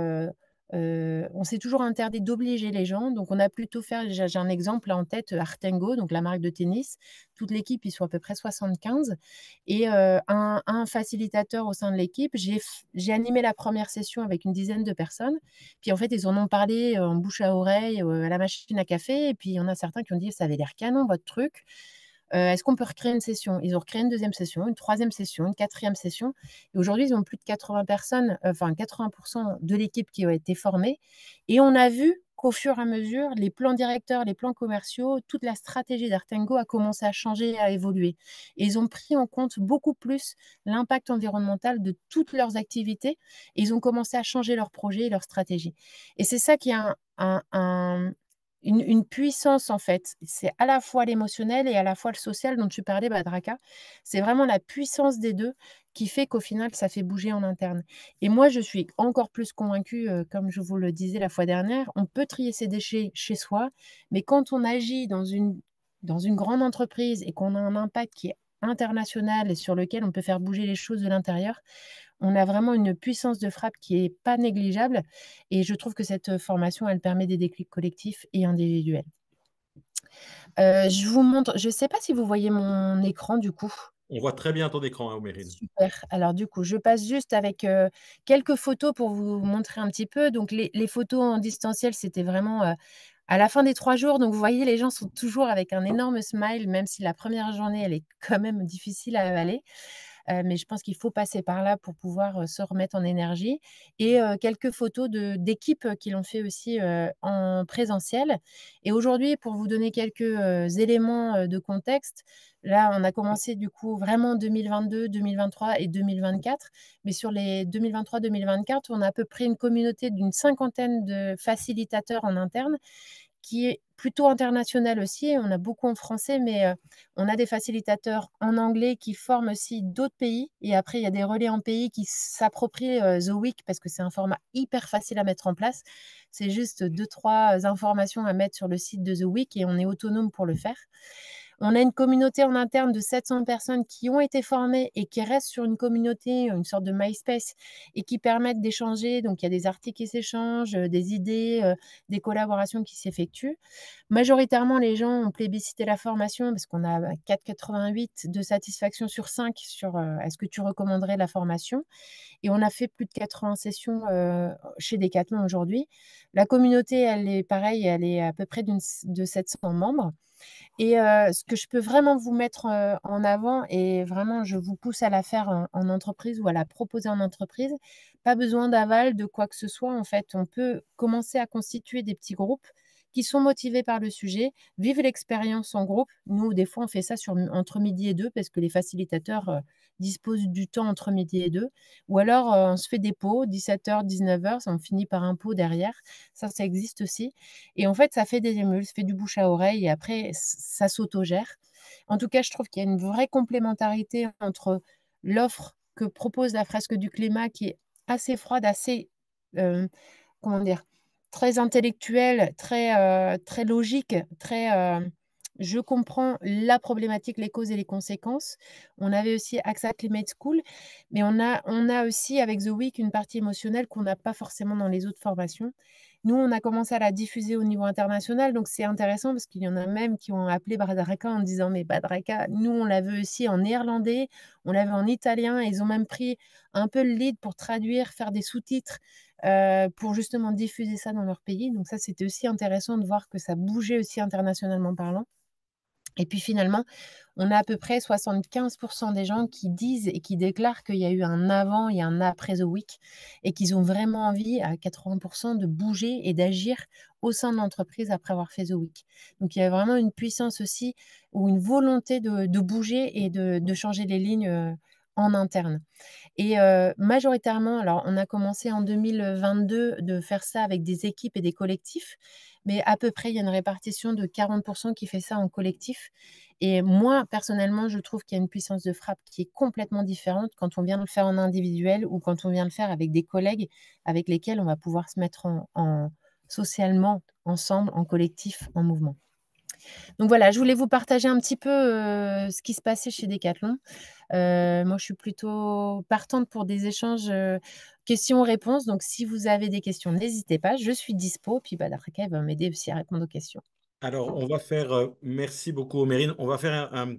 on s'est toujours interdit d'obliger les gens. Donc, on a plutôt fait, j'ai un exemple là en tête, Artengo, donc la marque de tennis. Toute l'équipe, ils sont à peu près 75. Et un facilitateur au sein de l'équipe. J'ai animé la première session avec une dizaine de personnes. Puis en fait, ils en ont parlé en bouche à oreille, à la machine à café. Et puis, il y en a certains qui ont dit, ça avait l'air canon, votre truc. Est-ce qu'on peut recréer une session? Ils ont recréé une deuxième session, une troisième session, une quatrième session. Et aujourd'hui, ils ont plus de 80 personnes, enfin 80% de l'équipe qui a été formée. Et on a vu qu'au fur et à mesure, les plans directeurs, les plans commerciaux, toute la stratégie d'Artengo a commencé à changer et à évoluer. Et ils ont pris en compte beaucoup plus l'impact environnemental de toutes leurs activités. Et ils ont commencé à changer leurs projets et leurs stratégies. Et c'est ça qui est une puissance en fait. C'est à la fois l'émotionnel et à la fois le social dont tu parlais, Badraka. C'est vraiment la puissance des deux qui fait qu'au final, ça fait bouger en interne. Et moi, je suis encore plus convaincue, comme je vous le disais la fois dernière, on peut trier ses déchets chez soi, mais quand on agit dans une grande entreprise et qu'on a un impact qui est international et sur lequel on peut faire bouger les choses de l'intérieur, on a vraiment une puissance de frappe qui est pas négligeable et je trouve que cette formation, elle permet des déclics collectifs et individuels. Je vous montre, je ne sais pas si vous voyez mon écran du coup. On voit très bien ton écran, hein, Omérine. Super. Alors du coup, je passe juste avec quelques photos pour vous montrer un petit peu. Donc les photos en distanciel, c'était vraiment à la fin des 3 jours. Donc vous voyez, les gens sont toujours avec un énorme smile, même si la première journée, elle est quand même difficile à avaler. Mais je pense qu'il faut passer par là pour pouvoir se remettre en énergie. Et quelques photos d'équipes qui l'ont fait aussi en présentiel. Et aujourd'hui, pour vous donner quelques éléments de contexte, là, on a commencé du coup vraiment 2022, 2023 et 2024. Mais sur les 2023-2024, on a à peu près une communauté d'une cinquantaine de facilitateurs en interne qui est plutôt international aussi. On a beaucoup en français, mais on a des facilitateurs en anglais qui forment aussi d'autres pays. Et après, il y a des relais en pays qui s'approprient The Week parce que c'est un format hyper facile à mettre en place. C'est juste 2-3 informations à mettre sur le site de The Week et on est autonome pour le faire. On a une communauté en interne de 700 personnes qui ont été formées et qui restent sur une communauté, une sorte de MySpace, et qui permettent d'échanger. Donc, il y a des articles qui s'échangent, des idées, des collaborations qui s'effectuent. Majoritairement, les gens ont plébiscité la formation parce qu'on a 4,88 de satisfaction sur 5 sur est-ce que tu recommanderais la formation. Et on a fait plus de 80 sessions chez Decathlon aujourd'hui. La communauté, elle est pareille, elle est à peu près de 700 membres. Et ce que je peux vraiment vous mettre en avant, et vraiment je vous pousse à la faire en entreprise ou à la proposer en entreprise, pas besoin d'aval de quoi que ce soit. En fait, on peut commencer à constituer des petits groupes qui sont motivés par le sujet, vivre l'expérience en groupe. Nous, des fois, on fait ça entre midi et deux parce que les facilitateurs disposent du temps entre midi et deux. Ou alors, on se fait des pots, 17h, 19h, on finit par un pot derrière. Ça existe aussi. Et en fait, ça fait des émules, ça fait du bouche à oreille et après, ça s'autogère. En tout cas, je trouve qu'il y a une vraie complémentarité entre l'offre que propose la fresque du climat qui est assez froide, assez, euh, comment dire, très intellectuelle, très logique, je comprends la problématique, les causes et les conséquences. On avait aussi AXA Climate School, mais on a aussi avec The Week une partie émotionnelle qu'on n'a pas forcément dans les autres formations. Nous, on a commencé à la diffuser au niveau international, donc c'est intéressant parce qu'il y en a même qui ont appelé Badraka en disant mais Badraka, nous on l'avait aussi en néerlandais, on l'avait en italien, et ils ont même pris un peu le lead pour traduire, faire des sous-titres pour justement diffuser ça dans leur pays. Donc ça, c'était aussi intéressant de voir que ça bougeait aussi internationalement parlant. Et puis finalement, on a à peu près 75% des gens qui disent et qui déclarent qu'il y a eu un avant et un après The Week et qu'ils ont vraiment envie à 80% de bouger et d'agir au sein de l'entreprise après avoir fait The Week. Donc il y a vraiment une puissance aussi ou une volonté de bouger et de changer les lignes en interne. Et majoritairement, alors on a commencé en 2022 de faire ça avec des équipes et des collectifs, mais à peu près, il y a une répartition de 40% qui fait ça en collectif. Et moi, personnellement, je trouve qu'il y a une puissance de frappe qui est complètement différente quand on vient de le faire en individuel ou quand on vient le faire avec des collègues avec lesquels on va pouvoir se mettre socialement ensemble, en collectif, en mouvement. Donc voilà, je voulais vous partager un petit peu ce qui se passait chez Decathlon. Moi, je suis plutôt partante pour des échanges questions-réponses. Donc, si vous avez des questions, n'hésitez pas. Je suis dispo. Puis, Daraka va m'aider aussi à répondre aux questions. Alors, on va faire, merci beaucoup, Omérine. On va faire un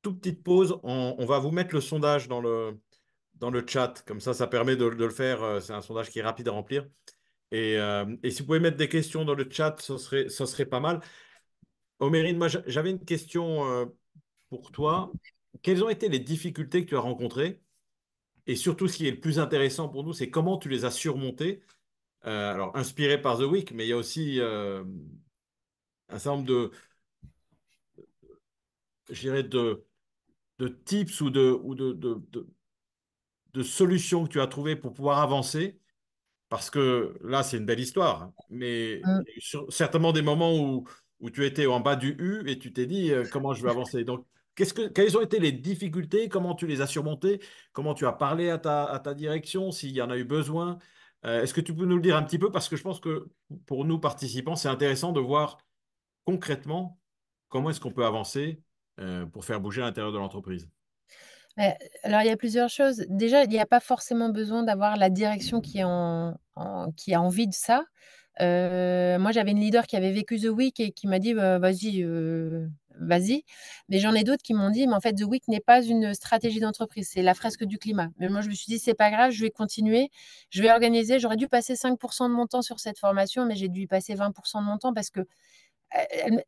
toute petite pause. On va vous mettre le sondage dans le chat. Comme ça permet de le faire. C'est un sondage qui est rapide à remplir. Et si vous pouvez mettre des questions dans le chat, ce serait pas mal. Omérine, moi, j'avais une question pour toi. Quelles ont été les difficultés que tu as rencontrées? Et surtout, ce qui est le plus intéressant pour nous, c'est comment tu les as surmontées. Alors, inspiré par The Week, mais il y a aussi un certain nombre je dirais de tips de solutions que tu as trouvées pour pouvoir avancer. Parce que là, c'est une belle histoire, hein. Mais Mm. il y a eu certainement des moments où tu étais en bas du U et tu t'es dit comment je vais avancer. Donc, quelles ont été les difficultés? Comment tu les as surmontées? Comment tu as parlé à ta direction, s'il y en a eu besoin? Est-ce que tu peux nous le dire un petit peu? Parce que je pense que pour nous, participants, c'est intéressant de voir concrètement comment est-ce qu'on peut avancer pour faire bouger l'intérieur de l'entreprise. Alors, il y a plusieurs choses. Déjà, il n'y a pas forcément besoin d'avoir la direction qui a envie de ça. Moi, j'avais une leader qui avait vécu The Week et qui m'a dit bah, vas-y, vas-y. Mais j'en ai d'autres qui m'ont dit mais en fait, The Week n'est pas une stratégie d'entreprise, c'est la fresque du climat. Mais moi, je me suis dit c'est pas grave, je vais continuer, je vais organiser. J'aurais dû passer 5% de mon temps sur cette formation, mais j'ai dû y passer 20% de mon temps parce que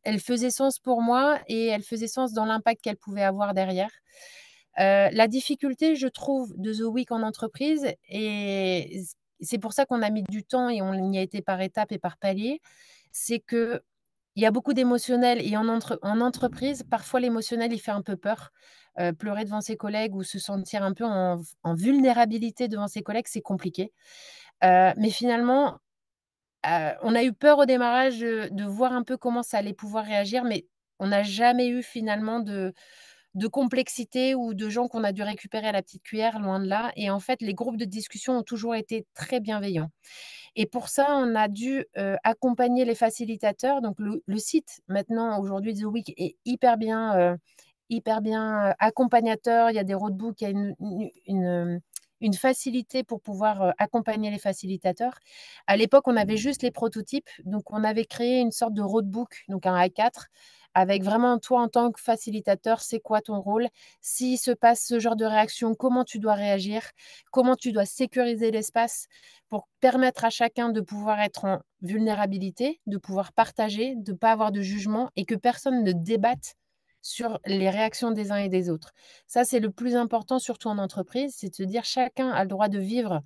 elle faisait sens pour moi et elle faisait sens dans l'impact qu'elle pouvait avoir derrière. La difficulté, je trouve, de The Week en entreprise, et c'est pour ça qu'on a mis du temps et on y a été par étapes et par paliers, c'est qu'il y a beaucoup d'émotionnel et en entreprise, parfois l'émotionnel, il fait un peu peur. Pleurer devant ses collègues ou se sentir un peu en vulnérabilité devant ses collègues, c'est compliqué. Mais finalement, on a eu peur au démarrage de voir un peu comment ça allait pouvoir réagir, mais on n'a jamais eu finalement de complexité ou de gens qu'on a dû récupérer à la petite cuillère, loin de là. Et en fait, les groupes de discussion ont toujours été très bienveillants. Et pour ça, on a dû accompagner les facilitateurs. Donc, le site, maintenant, aujourd'hui, The Week est hyper bien accompagnateur. Il y a des roadbooks, il y a une facilité pour pouvoir accompagner les facilitateurs. À l'époque, on avait juste les prototypes. Donc, on avait créé une sorte de roadbook, donc un A4, avec vraiment toi en tant que facilitateur, c'est quoi ton rôle? S'il se passe ce genre de réaction, comment tu dois réagir? Comment tu dois sécuriser l'espace pour permettre à chacun de pouvoir être en vulnérabilité, de pouvoir partager, de ne pas avoir de jugement et que personne ne débatte sur les réactions des uns et des autres. Ça, c'est le plus important, surtout en entreprise, c'est de se dire chacun a le droit de vivre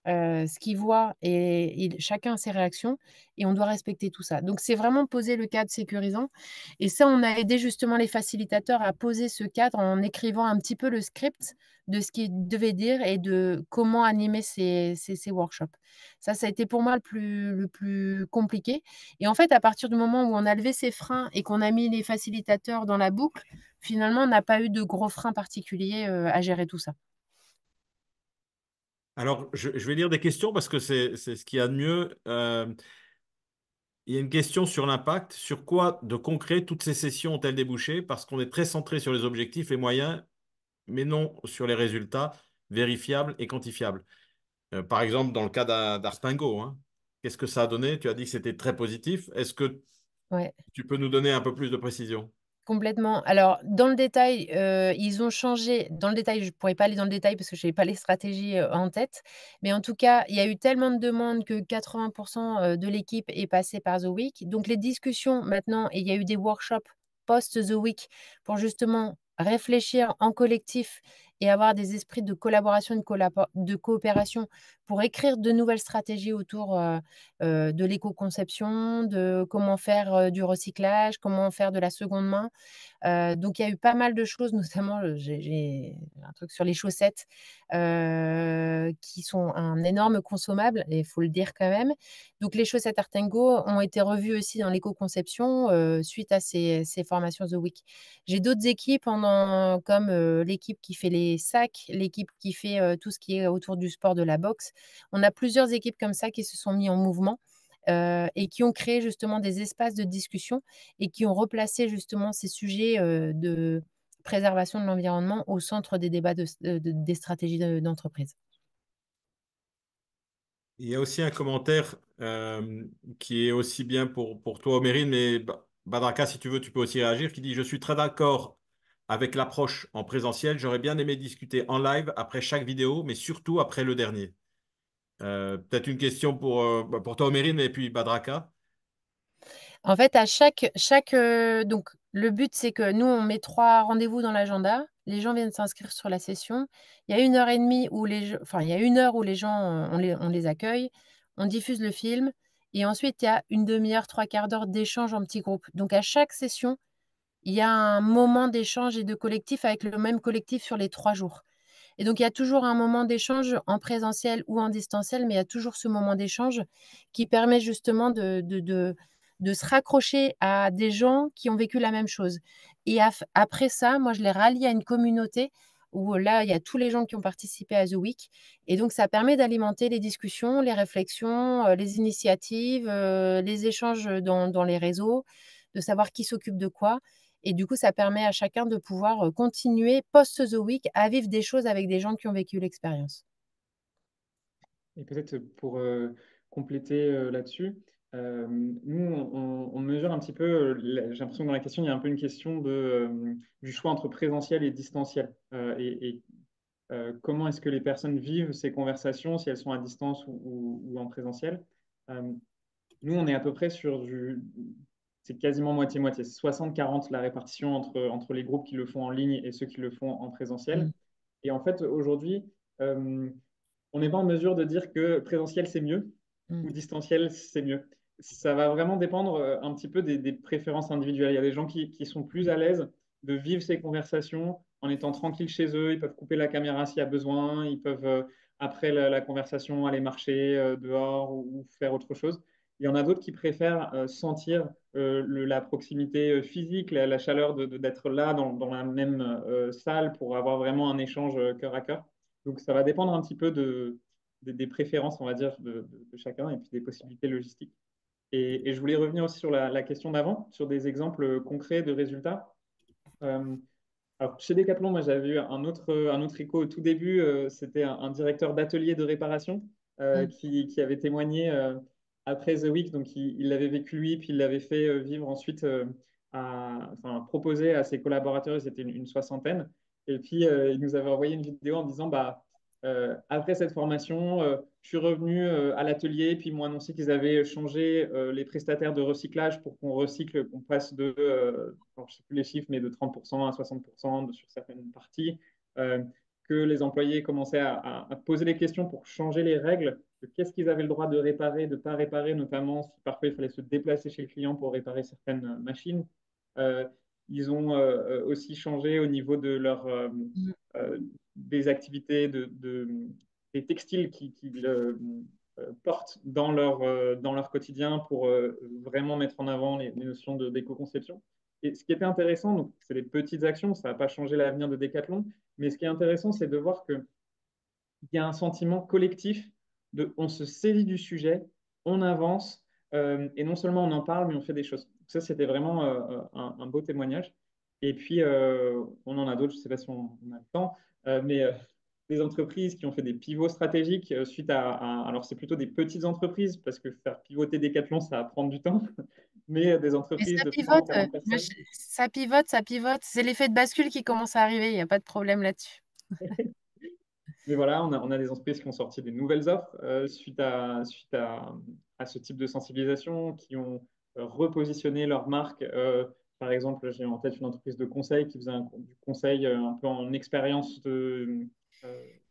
ce qu'il voit et chacun a ses réactions et on doit respecter tout ça. Donc, c'est vraiment poser le cadre sécurisant. Et ça, on a aidé justement les facilitateurs à poser ce cadre en écrivant un petit peu le script de ce qu'ils devaient dire et de comment animer ces workshops. Ça a été pour moi le plus compliqué. Et en fait, à partir du moment où on a levé ces freins et qu'on a mis les facilitateurs dans la boucle, finalement, on n'a pas eu de gros freins particuliers à gérer tout ça. Alors, je vais lire des questions parce que c'est ce qu'il y a de mieux. Il y a une question sur l'impact. Sur quoi de concret toutes ces sessions ont-elles débouché? Parce qu'on est très centré sur les objectifs et moyens, mais non sur les résultats vérifiables et quantifiables. Par exemple, dans le cas d'Artingo, hein, qu'est-ce que ça a donné? Tu as dit que c'était très positif. Est-ce que Ouais. tu peux nous donner un peu plus de précision? Complètement. Alors, dans le détail, ils ont changé. Dans le détail, je ne pourrais pas aller dans le détail parce que je n'avais pas les stratégies en tête. Mais en tout cas, il y a eu tellement de demandes que 80% de l'équipe est passée par The Week. Donc, les discussions maintenant, et il y a eu des workshops post-The Week pour justement réfléchir en collectif et avoir des esprits de collaboration, de coopération pour écrire de nouvelles stratégies autour de l'éco-conception, de comment faire du recyclage, comment faire de la seconde main. Donc, il y a eu pas mal de choses, notamment, j'ai un truc sur les chaussettes qui sont un énorme consommable, et il faut le dire quand même. Donc, les chaussettes Artengo ont été revues aussi dans l'éco-conception suite à ces formations The Week. J'ai d'autres équipes comme l'équipe qui fait les sacs, l'équipe qui fait tout ce qui est autour du sport de la boxe. On a plusieurs équipes comme ça qui se sont mis en mouvement et qui ont créé justement des espaces de discussion et qui ont replacé justement ces sujets de préservation de l'environnement au centre des débats des stratégies d'entreprise. Il y a aussi un commentaire qui est aussi bien pour toi, Omérine, mais Badraka, si tu veux, tu peux aussi réagir, qui dit: Je suis très d'accord avec l'approche en présentiel. J'aurais bien aimé discuter en live après chaque vidéo, mais surtout après le dernier. Peut-être une question pour toi, Omérine, et puis Badraka. En fait, donc, le but, c'est que nous, on met 3 rendez-vous dans l'agenda. Les gens viennent s'inscrire sur la session. Il y a 1 heure et demie enfin, il y a 1 heure où les gens, on les accueille, on diffuse le film, et ensuite, il y a une demi-heure, 3/4 d'heure d'échange en petits groupes. Donc, à chaque session, il y a un moment d'échange et de collectif avec le même collectif sur les 3 jours. Et donc, il y a toujours un moment d'échange en présentiel ou en distanciel, mais il y a toujours ce moment d'échange qui permet justement de se raccrocher à des gens qui ont vécu la même chose. Et après ça, moi, je les rallie à une communauté où là, il y a tous les gens qui ont participé à The Week. Et donc, ça permet d'alimenter les discussions, les réflexions, les initiatives, les échanges dans les réseaux, de savoir qui s'occupe de quoi. Et du coup, ça permet à chacun de pouvoir continuer post-The Week à vivre des choses avec des gens qui ont vécu l'expérience. Et peut-être pour compléter là-dessus, nous, on mesure un petit peu, j'ai l'impression que dans la question, il y a un peu une question du choix entre présentiel et distanciel. Comment est-ce que les personnes vivent ces conversations, si elles sont à distance ou en présentiel. Euh, Nous, on est à peu près sur c'est quasiment moitié-moitié. C'est 60-40 la répartition entre les groupes qui le font en ligne et ceux qui le font en présentiel. Mm. Et en fait, aujourd'hui, euh, on n'est pas en mesure de dire que présentiel, c'est mieux Mm. ou distanciel, c'est mieux. Ça va vraiment dépendre un petit peu des préférences individuelles. Il y a des gens qui sont plus à l'aise de vivre ces conversations en étant tranquilles chez eux. Ils peuvent couper la caméra s'il y a besoin. Ils peuvent, après la conversation, aller marcher dehors ou faire autre chose. Il y en a d'autres qui préfèrent sentir la proximité physique, la chaleur d'être là dans la même salle pour avoir vraiment un échange cœur à cœur. Donc, ça va dépendre un petit peu des préférences, on va dire, de chacun et puis des possibilités logistiques. Et je voulais revenir aussi sur la question d'avant, sur des exemples concrets de résultats. Euh, alors, chez Decathlon, moi, j'avais eu un autre écho au tout début. C'était un directeur d'atelier de réparation Mm. qui avait témoigné après The Week. Donc, il l'avait vécu lui, puis il l'avait fait vivre ensuite, enfin, proposer à ses collaborateurs. Ils étaient une soixantaine. Et puis, il nous avait envoyé une vidéo en disant, bah, après cette formation, je suis revenu à l'atelier, puis ils m'ont annoncé qu'ils avaient changé les prestataires de recyclage pour qu'on recycle, qu'on passe je ne sais plus les chiffres, mais de 30% à 60% sur certaines parties, que les employés commençaient à poser les questions pour changer les règles de qu'est-ce qu'ils avaient le droit de réparer, de ne pas réparer, notamment si parfois il fallait se déplacer chez le client pour réparer certaines machines. Euh, Ils ont aussi changé au niveau de Mm. euh, des activités des textiles qu'ils portent dans leur quotidien pour vraiment mettre en avant les notions d'éco-conception. Et ce qui était intéressant, donc c'est des petites actions, ça n'a pas changé l'avenir de Decathlon, mais ce qui est intéressant, c'est de voir qu'il y a un sentiment collectif on se saisit du sujet, on avance, et non seulement on en parle, mais on fait des choses. Ça, c'était vraiment un beau témoignage. Et puis, on en a d'autres, je ne sais pas si on a le temps, mais des entreprises qui ont fait des pivots stratégiques suite alors c'est plutôt des petites entreprises, parce que faire pivoter Decathlon, ça va prendre du temps, mais des Mais entreprises ça de 30, pivote, 40 personnes. ça pivote, ça pivote. C'est l'effet de bascule qui commence à arriver, il n'y a pas de problème là-dessus. Mais voilà, on a des entreprises qui ont sorti des nouvelles offres suite à ce type de sensibilisation, qui ont repositionné leur marque Par exemple, j'ai en tête une entreprise de conseil qui faisait du conseil un peu en expérience de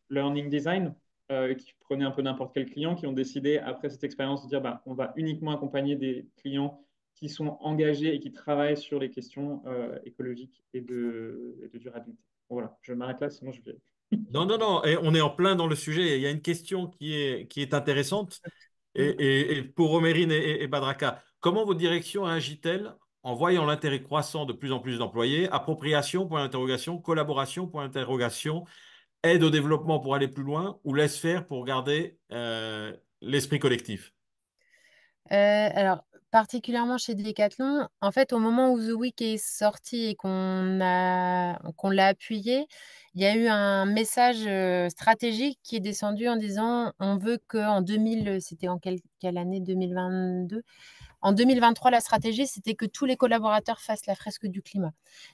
learning design, qui prenait un peu n'importe quel client, qui ont décidé, après cette expérience, de dire bah, on va uniquement accompagner des clients qui sont engagés et qui travaillent sur les questions écologiques et de durabilité. Bon, voilà, je m'arrête là, sinon je vais. Non, non, non, et on est en plein dans le sujet. Il y a une question qui est intéressante. Et pour Romérine et Badraka, comment votre direction agit-elle en voyant l'intérêt croissant de plus en plus d'employés? Appropriation, point d'interrogation, collaboration, point d'interrogation, aide au développement pour aller plus loin ou laisse faire pour garder l'esprit collectif? Alors, particulièrement chez Decathlon, en fait, au moment où The Week est sorti et qu'on l'a appuyé, il y a eu un message stratégique qui est descendu en disant on veut qu'en 2000, c'était en quelle année 2022? En 2023, la stratégie, c'était que tous les collaborateurs fassent la fresque du climat.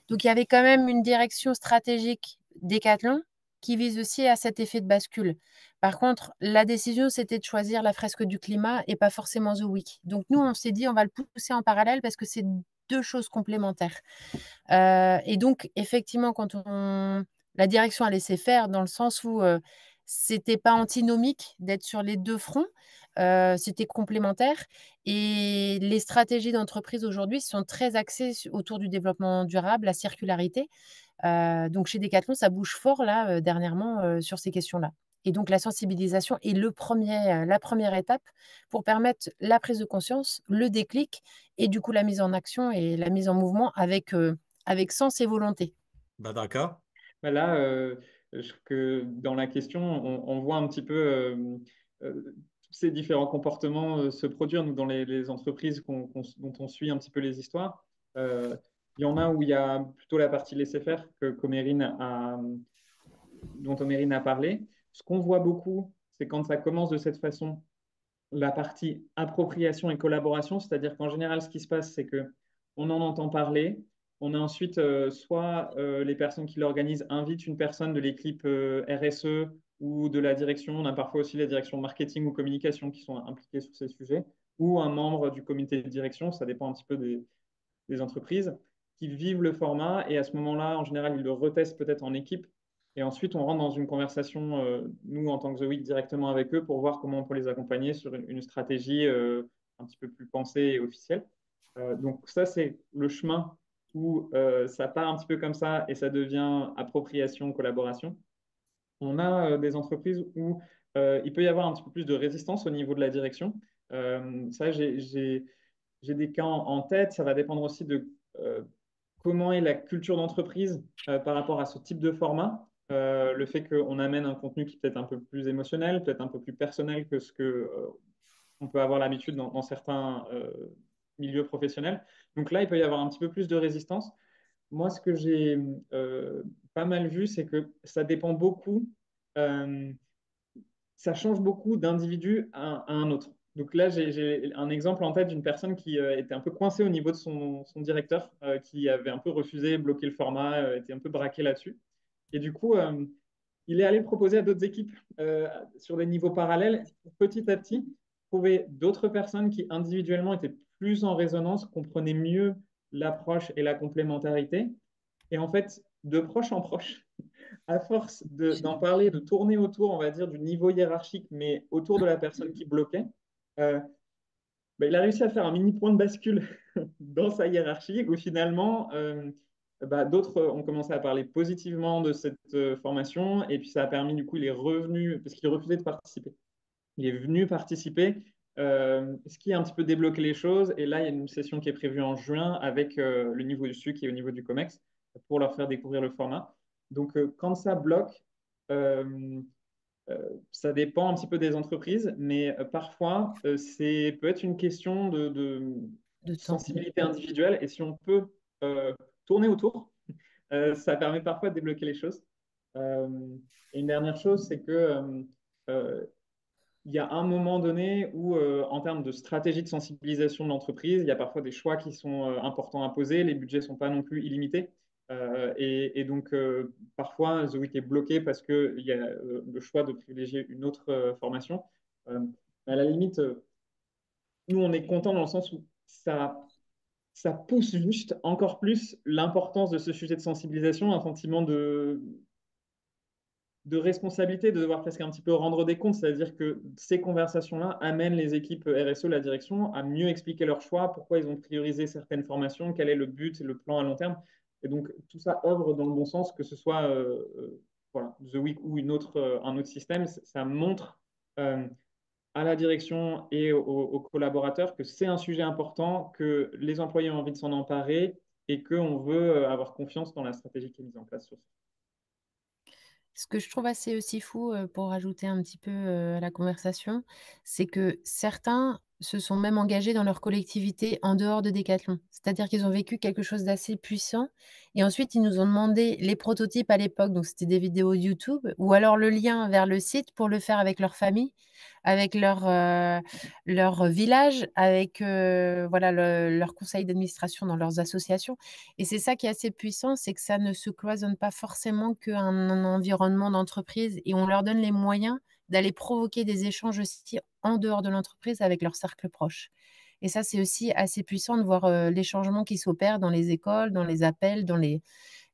Donc, il y avait quand même une direction stratégique Decathlon qui vise aussi à cet effet de bascule. Par contre, la décision, c'était de choisir la fresque du climat et pas forcément The Week. Donc, nous, on s'est dit, on va le pousser en parallèle parce que c'est deux choses complémentaires. Et donc, effectivement, la direction a laissé faire dans le sens où c'était pas antinomique d'être sur les deux fronts, c'était complémentaire. Et les stratégies d'entreprise aujourd'hui sont très axées autour du développement durable, la circularité. Donc, chez Decathlon, ça bouge fort là dernièrement sur ces questions-là. Et donc, la sensibilisation est la première étape pour permettre la prise de conscience, le déclic et du coup la mise en action et la mise en mouvement avec sens et volonté. Badraka? Bah là, je trouve que dans la question, on voit un petit peu tous ces différents comportements se produire nous, dans les entreprises dont on suit un petit peu les histoires. Euh, il y en a où il y a plutôt la partie laisser-faire dont Omérine a parlé. Ce qu'on voit beaucoup, c'est quand ça commence de cette façon, la partie appropriation et collaboration, c'est-à-dire qu'en général, ce qui se passe, c'est que on en entend parler. On a ensuite soit les personnes qui l'organisent invitent une personne de l'équipe RSE ou de la direction. On a parfois aussi la direction marketing ou communication qui sont impliquées sur ces sujets, ou un membre du comité de direction. Ça dépend un petit peu des entreprises qui vivent le format et à ce moment-là, en général, ils le retestent peut-être en équipe. Et ensuite, on rentre dans une conversation, nous, en tant que The Week, directement avec eux pour voir comment on peut les accompagner sur une stratégie un petit peu plus pensée et officielle. Donc ça, c'est le chemin où ça part un petit peu comme ça et ça devient appropriation, collaboration. On a des entreprises où il peut y avoir un petit peu plus de résistance au niveau de la direction. Ça, j'ai des cas en tête. Ça va dépendre aussi de comment est la culture d'entreprise par rapport à ce type de format. Le fait qu'on amène un contenu qui est peut-être un peu plus émotionnel, peut-être un peu plus personnel que ce que on peut avoir l'habitude dans certains milieux professionnels. Donc là, il peut y avoir un petit peu plus de résistance. Moi, ce que j'ai pas mal vu, c'est que ça dépend beaucoup, euh, ça change beaucoup d'individu à un autre. Donc là, j'ai un exemple en tête d'une personne qui était un peu coincée au niveau de son directeur, qui avait un peu refusé, bloqué le format, était un peu braqué là-dessus. Et du coup, il est allé le proposer à d'autres équipes sur des niveaux parallèles, pour petit à petit trouver d'autres personnes qui individuellement étaient plus en résonance, comprenaient mieux l'approche et la complémentarité. Et en fait, de proche en proche, à force d'en parler, de tourner autour, on va dire, du niveau hiérarchique, mais autour de la personne qui bloquait, euh, bah, il a réussi à faire un mini point de bascule dans sa hiérarchie où finalement, bah, d'autres ont commencé à parler positivement de cette formation et puis ça a permis, du coup, il est revenu, parce qu'il refusait de participer. Il est venu participer, ce qui a un petit peu débloqué les choses. Et là, il y a une session qui est prévue en juin avec le niveau du SUC et au niveau du COMEX pour leur faire découvrir le format. Donc, quand ça bloque, euh, ça dépend un petit peu des entreprises, mais parfois, c'est peut être une question De temps. sensibilité individuelle. Et si on peut tourner autour, ça permet parfois de débloquer les choses. Euh, et une dernière chose, c'est que euh, il y a un moment donné où, en termes de stratégie de sensibilisation de l'entreprise, il y a parfois des choix qui sont importants à poser. Les budgets ne sont pas non plus illimités. Et donc, parfois, The Week est bloqué parce qu'il y a le choix de privilégier une autre formation. Euh, à la limite, nous, on est content dans le sens où ça ça pousse juste encore plus l'importance de ce sujet de sensibilisation, un sentiment de responsabilité, de devoir presque un petit peu rendre des comptes, c'est-à-dire que ces conversations-là amènent les équipes RSE, la direction, à mieux expliquer leurs choix, pourquoi ils ont priorisé certaines formations, quel est le but et le plan à long terme. Et donc, tout ça œuvre dans le bon sens, que ce soit voilà, The Week ou un autre système, ça montre à la direction et aux collaborateurs que c'est un sujet important, que les employés ont envie de s'en emparer et qu'on veut avoir confiance dans la stratégie qui est mise en place sur ça. Ce que je trouve assez aussi fou, pour rajouter un petit peu, à la conversation, c'est que certains se sont même engagés dans leur collectivité en dehors de Decathlon. C'est-à-dire qu'ils ont vécu quelque chose d'assez puissant et ensuite ils nous ont demandé les prototypes à l'époque, donc c'était des vidéos YouTube ou alors le lien vers le site pour le faire avec leur famille, avec leur village, avec, voilà leur conseil d'administration dans leurs associations. Et c'est ça qui est assez puissant, c'est que ça ne se cloisonne pas forcément qu'un environnement d'entreprise et on leur donne les moyens d'aller provoquer des échanges aussi en dehors de l'entreprise avec leur cercle proche. Et ça, c'est aussi assez puissant de voir les changements qui s'opèrent dans les écoles, dans les appels, dans les...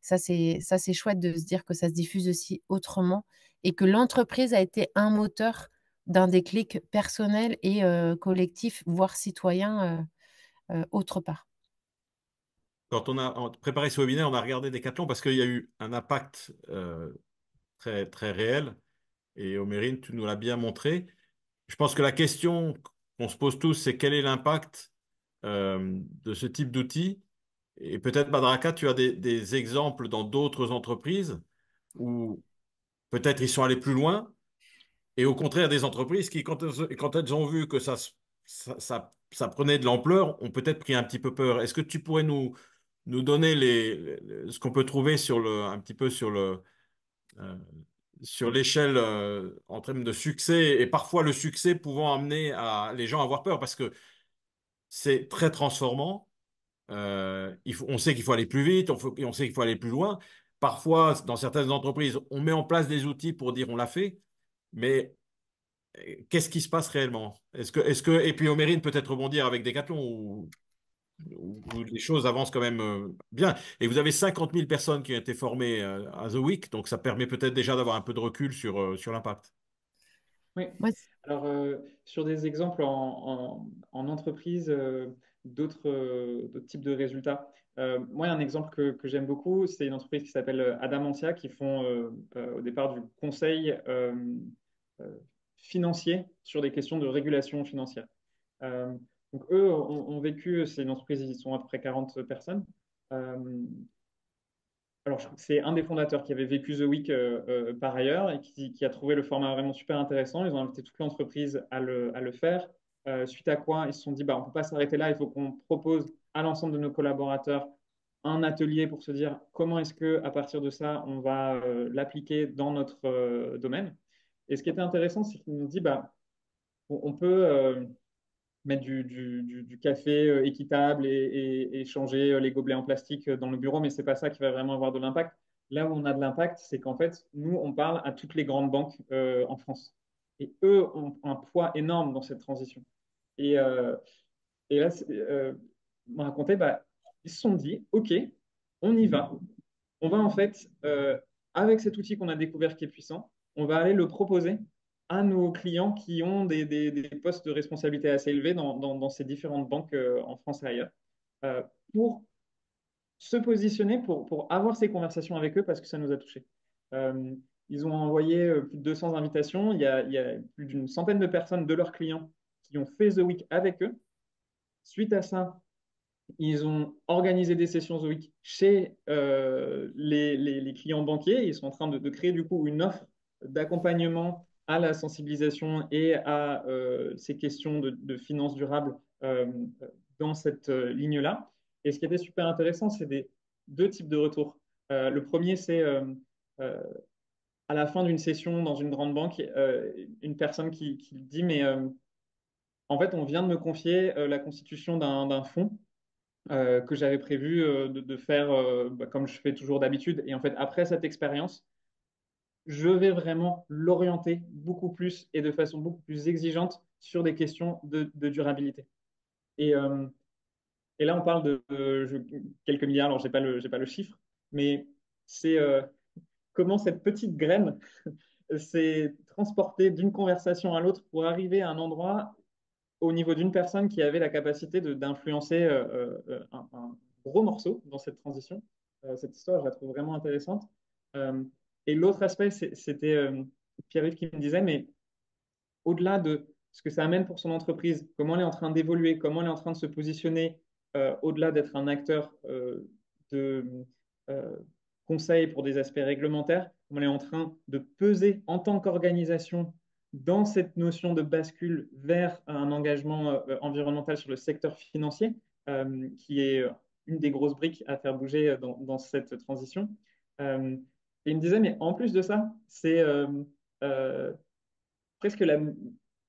Ça, c'est chouette de se dire que ça se diffuse aussi autrement et que l'entreprise a été un moteur d'un déclic personnel et collectif, voire citoyen, autre part. Quand on a préparé ce webinaire, on a regardé Decathlon parce qu'il y a eu un impact très, très réel. Et Omérine, tu nous l'as bien montré. Je pense que la question qu'on se pose tous, c'est quel est l'impact de ce type d'outils? Et peut-être, Badraka, tu as des exemples dans d'autres entreprises où peut-être ils sont allés plus loin, et au contraire des entreprises qui, quand elles ont vu que ça prenait de l'ampleur, ont peut-être pris un petit peu peur. Est-ce que tu pourrais nous donner ce qu'on peut trouver un petit peu euh, sur l'échelle en termes de succès, et parfois le succès pouvant amener les gens à avoir peur parce que c'est très transformant. On sait qu'il faut aller plus vite, on sait qu'il faut aller plus loin. Parfois, dans certaines entreprises, on met en place des outils pour dire on l'a fait, mais qu'est-ce qui se passe réellement? Et puis Omérine peut-être rebondir avec Decathlon où les choses avancent quand même bien. Et vous avez 50 000 personnes qui ont été formées à The Week, donc ça permet peut-être déjà d'avoir un peu de recul sur l'impact. Oui. Moi, Alors, sur des exemples en entreprise, d'autres types de résultats. Moi, il y a un exemple que j'aime beaucoup, c'est une entreprise qui s'appelle Adamantia, qui font au départ du conseil euh, financier sur des questions de régulation financière. Euh, donc, eux ont vécu, c'est une entreprise, ils sont à peu près 40 personnes. Euh, alors, c'est un des fondateurs qui avait vécu The Week par ailleurs et qui a trouvé le format vraiment super intéressant. Ils ont invité toute l'entreprise à le faire. Suite à quoi, ils se sont dit, bah, on ne peut pas s'arrêter là, il faut qu'on propose à l'ensemble de nos collaborateurs un atelier pour se dire comment est-ce que à partir de ça, on va l'appliquer dans notre domaine. Et ce qui était intéressant, c'est qu'ils nous ont dit, bah, on peut mettre du café équitable et changer les gobelets en plastique dans le bureau, mais ce n'est pas ça qui va vraiment avoir de l'impact. Là où on a de l'impact, c'est qu'en fait, nous, on parle à toutes les grandes banques en France. Et eux ont un poids énorme dans cette transition. Et, euh, et là, on m'a raconté, bah, ils se sont dit, OK, on y va. On va en fait, avec cet outil qu'on a découvert qui est puissant, on va aller le proposer à nos clients qui ont des postes de responsabilité assez élevés dans ces différentes banques en France et ailleurs, euh, pour se positionner, pour avoir ces conversations avec eux parce que ça nous a touchés. Euh, Ils ont envoyé plus de 200 invitations. Il y a plus d'une centaine de personnes de leurs clients qui ont fait The Week avec eux. Suite à ça, ils ont organisé des sessions The Week chez les clients banquiers. Ils sont en train de créer du coup une offre d'accompagnement à la sensibilisation et à ces questions de finances durables dans cette ligne-là. Et ce qui était super intéressant, c'est deux types de retours. Le premier, c'est euh, à la fin d'une session dans une grande banque, une personne qui dit, mais en fait, on vient de me confier la constitution d'un fonds que j'avais prévu de faire bah, comme je fais toujours d'habitude. Et en fait, après cette expérience, je vais vraiment l'orienter beaucoup plus et de façon beaucoup plus exigeante sur des questions de durabilité. Et Et là, on parle de quelques milliards, alors j'ai pas le chiffre, mais c'est comment cette petite graine s'est transportée d'une conversation à l'autre pour arriver à un endroit au niveau d'une personne qui avait la capacité d'influencer un gros morceau dans cette transition. Cette histoire, je la trouve vraiment intéressante. Euh, et l'autre aspect, c'était Pierre-Yves qui me disait, mais au-delà de ce que ça amène pour son entreprise, comment elle est en train d'évoluer, comment elle est en train de se positionner, au-delà d'être un acteur de euh, conseil pour des aspects réglementaires, comment elle est en train de peser en tant qu'organisation dans cette notion de bascule vers un engagement environnemental sur le secteur financier, qui est une des grosses briques à faire bouger dans cette transition. Euh, et il me disait, mais en plus de ça, c'est euh, presque la.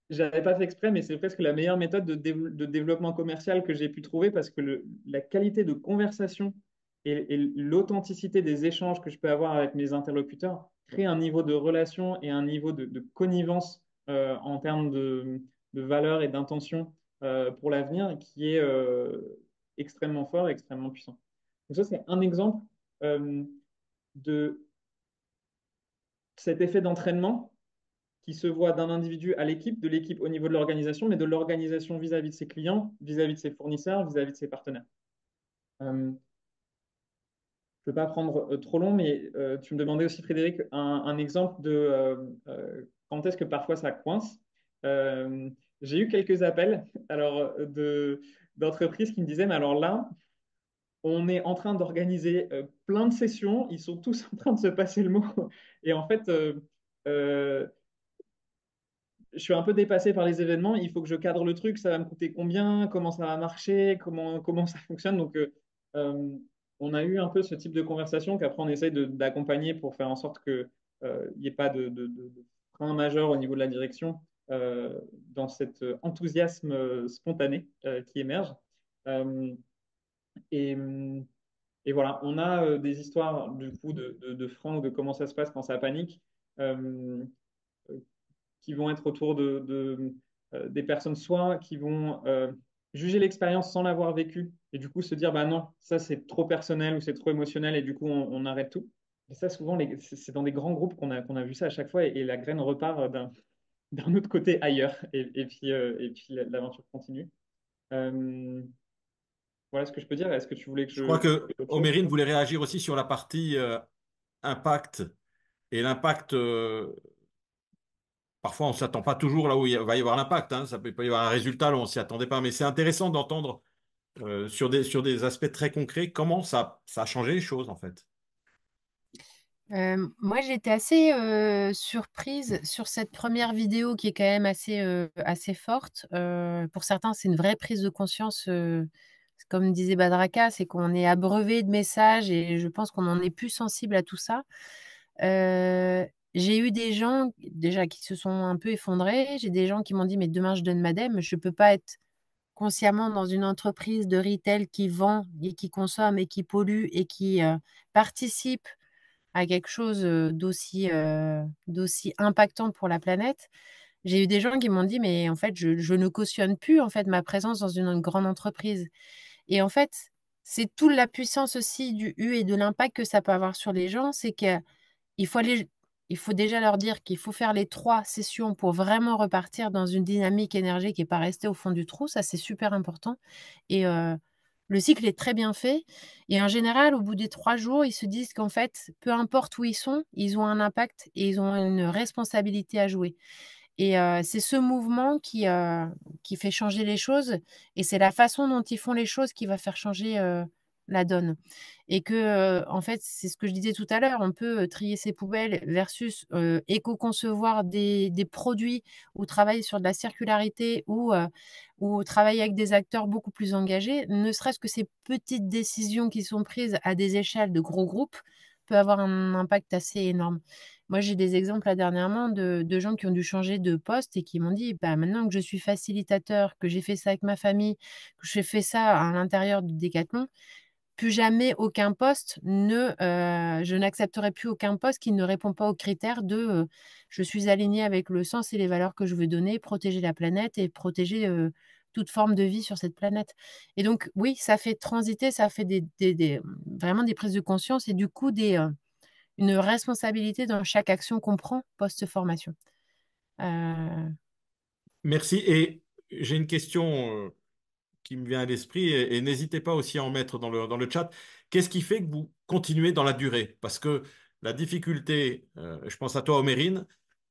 J'avais pas fait exprès, mais c'est presque la meilleure méthode de développement commercial que j'ai pu trouver parce que la qualité de conversation et l'authenticité des échanges que je peux avoir avec mes interlocuteurs crée un niveau de relation et un niveau de connivence en termes de valeur et d'intention pour l'avenir qui est extrêmement fort et extrêmement puissant. Donc ça, c'est un exemple euh, de cet effet d'entraînement qui se voit d'un individu à l'équipe, de l'équipe au niveau de l'organisation, mais de l'organisation vis-à-vis de ses clients, vis-à-vis de ses fournisseurs, vis-à-vis de ses partenaires. Je ne veux pas prendre trop long, mais tu me demandais aussi, Frédéric, un exemple de quand est-ce que parfois ça coince. Euh, j'ai eu quelques appels alors, d'entreprises qui me disaient, mais alors là, on est en train d'organiser plein de sessions, ils sont tous en train de se passer le mot. Et en fait, euh, je suis un peu dépassé par les événements. Il faut que je cadre le truc. Ça va me coûter combien? Comment ça va marcher? Comment ça fonctionne? Donc, euh, on a eu un peu ce type de conversation qu'après, on essaye d'accompagner pour faire en sorte qu'il n'y ait pas de frein majeur au niveau de la direction dans cet enthousiasme spontané qui émerge. Euh, et, et voilà, on a des histoires du coup de freins ou de comment ça se passe quand ça panique. Euh, qui vont être autour des personnes soit qui vont juger l'expérience sans l'avoir vécue et du coup se dire bah non, ça c'est trop personnel ou c'est trop émotionnel et du coup on arrête tout. Et ça souvent c'est dans des grands groupes qu'on a vu ça à chaque fois et la graine repart d'un autre côté ailleurs et puis l'aventure continue. Euh, voilà ce que je peux dire. Est-ce que tu voulais que Je crois je que autre chose? Omérine voulait réagir aussi sur la partie impact. Et l'impact, parfois, on ne s'attend pas toujours là où il va y avoir l'impact, hein. Ça peut pas y avoir un résultat là où on ne s'y attendait pas. Mais c'est intéressant d'entendre sur des aspects très concrets comment ça a changé les choses, en fait. Moi, j'étais assez surprise sur cette première vidéo qui est quand même assez forte. Pour certains, c'est une vraie prise de conscience. Comme disait Badraka, c'est qu'on est abreuvé de messages et je pense qu'on en est plus sensible à tout ça. Euh, j'ai eu des gens déjà qui se sont un peu effondrés. J'ai des gens qui m'ont dit, mais demain, je donne ma dème. Je ne peux pas être consciemment dans une entreprise de retail qui vend et qui consomme et qui pollue et qui participe à quelque chose d'aussi impactant pour la planète. J'ai eu des gens qui m'ont dit, mais en fait, je ne cautionne plus en fait ma présence dans une grande entreprise. Et en fait, c'est toute la puissance aussi du U et de l'impact que ça peut avoir sur les gens, c'est qu'il faut aller, il faut déjà leur dire qu'il faut faire les 3 sessions pour vraiment repartir dans une dynamique énergique et pas rester au fond du trou. Ça, c'est super important. Et le cycle est très bien fait. Et en général, au bout des 3 jours, ils se disent qu'en fait, peu importe où ils sont, ils ont un impact et ils ont une responsabilité à jouer. Et c'est ce mouvement qui fait changer les choses. Et c'est la façon dont ils font les choses qui va faire changer la donne. Et que, en fait, c'est ce que je disais tout à l'heure, on peut trier ses poubelles versus éco-concevoir des produits ou travailler sur de la circularité ou travailler avec des acteurs beaucoup plus engagés, ne serait-ce que ces petites décisions qui sont prises à des échelles de gros groupes peut avoir un impact assez énorme. Moi, j'ai des exemples là, dernièrement de gens qui ont dû changer de poste et qui m'ont dit, bah, maintenant que je suis facilitateur, que j'ai fait ça avec ma famille, que j'ai fait ça à l'intérieur du Décathlon, plus jamais aucun poste je n'accepterai plus aucun poste qui ne répond pas aux critères de je suis aligné avec le sens et les valeurs que je veux donner, protéger la planète et protéger toute forme de vie sur cette planète. Et donc, oui, ça fait transiter, ça fait vraiment des prises de conscience et du coup, une responsabilité dans chaque action qu'on prend post-formation. Euh, Merci. Et j'ai une question qui me vient à l'esprit et n'hésitez pas aussi à en mettre dans le chat. Qu'est-ce qui fait que vous continuez dans la durée? Parce que la difficulté, je pense à toi, Omérine,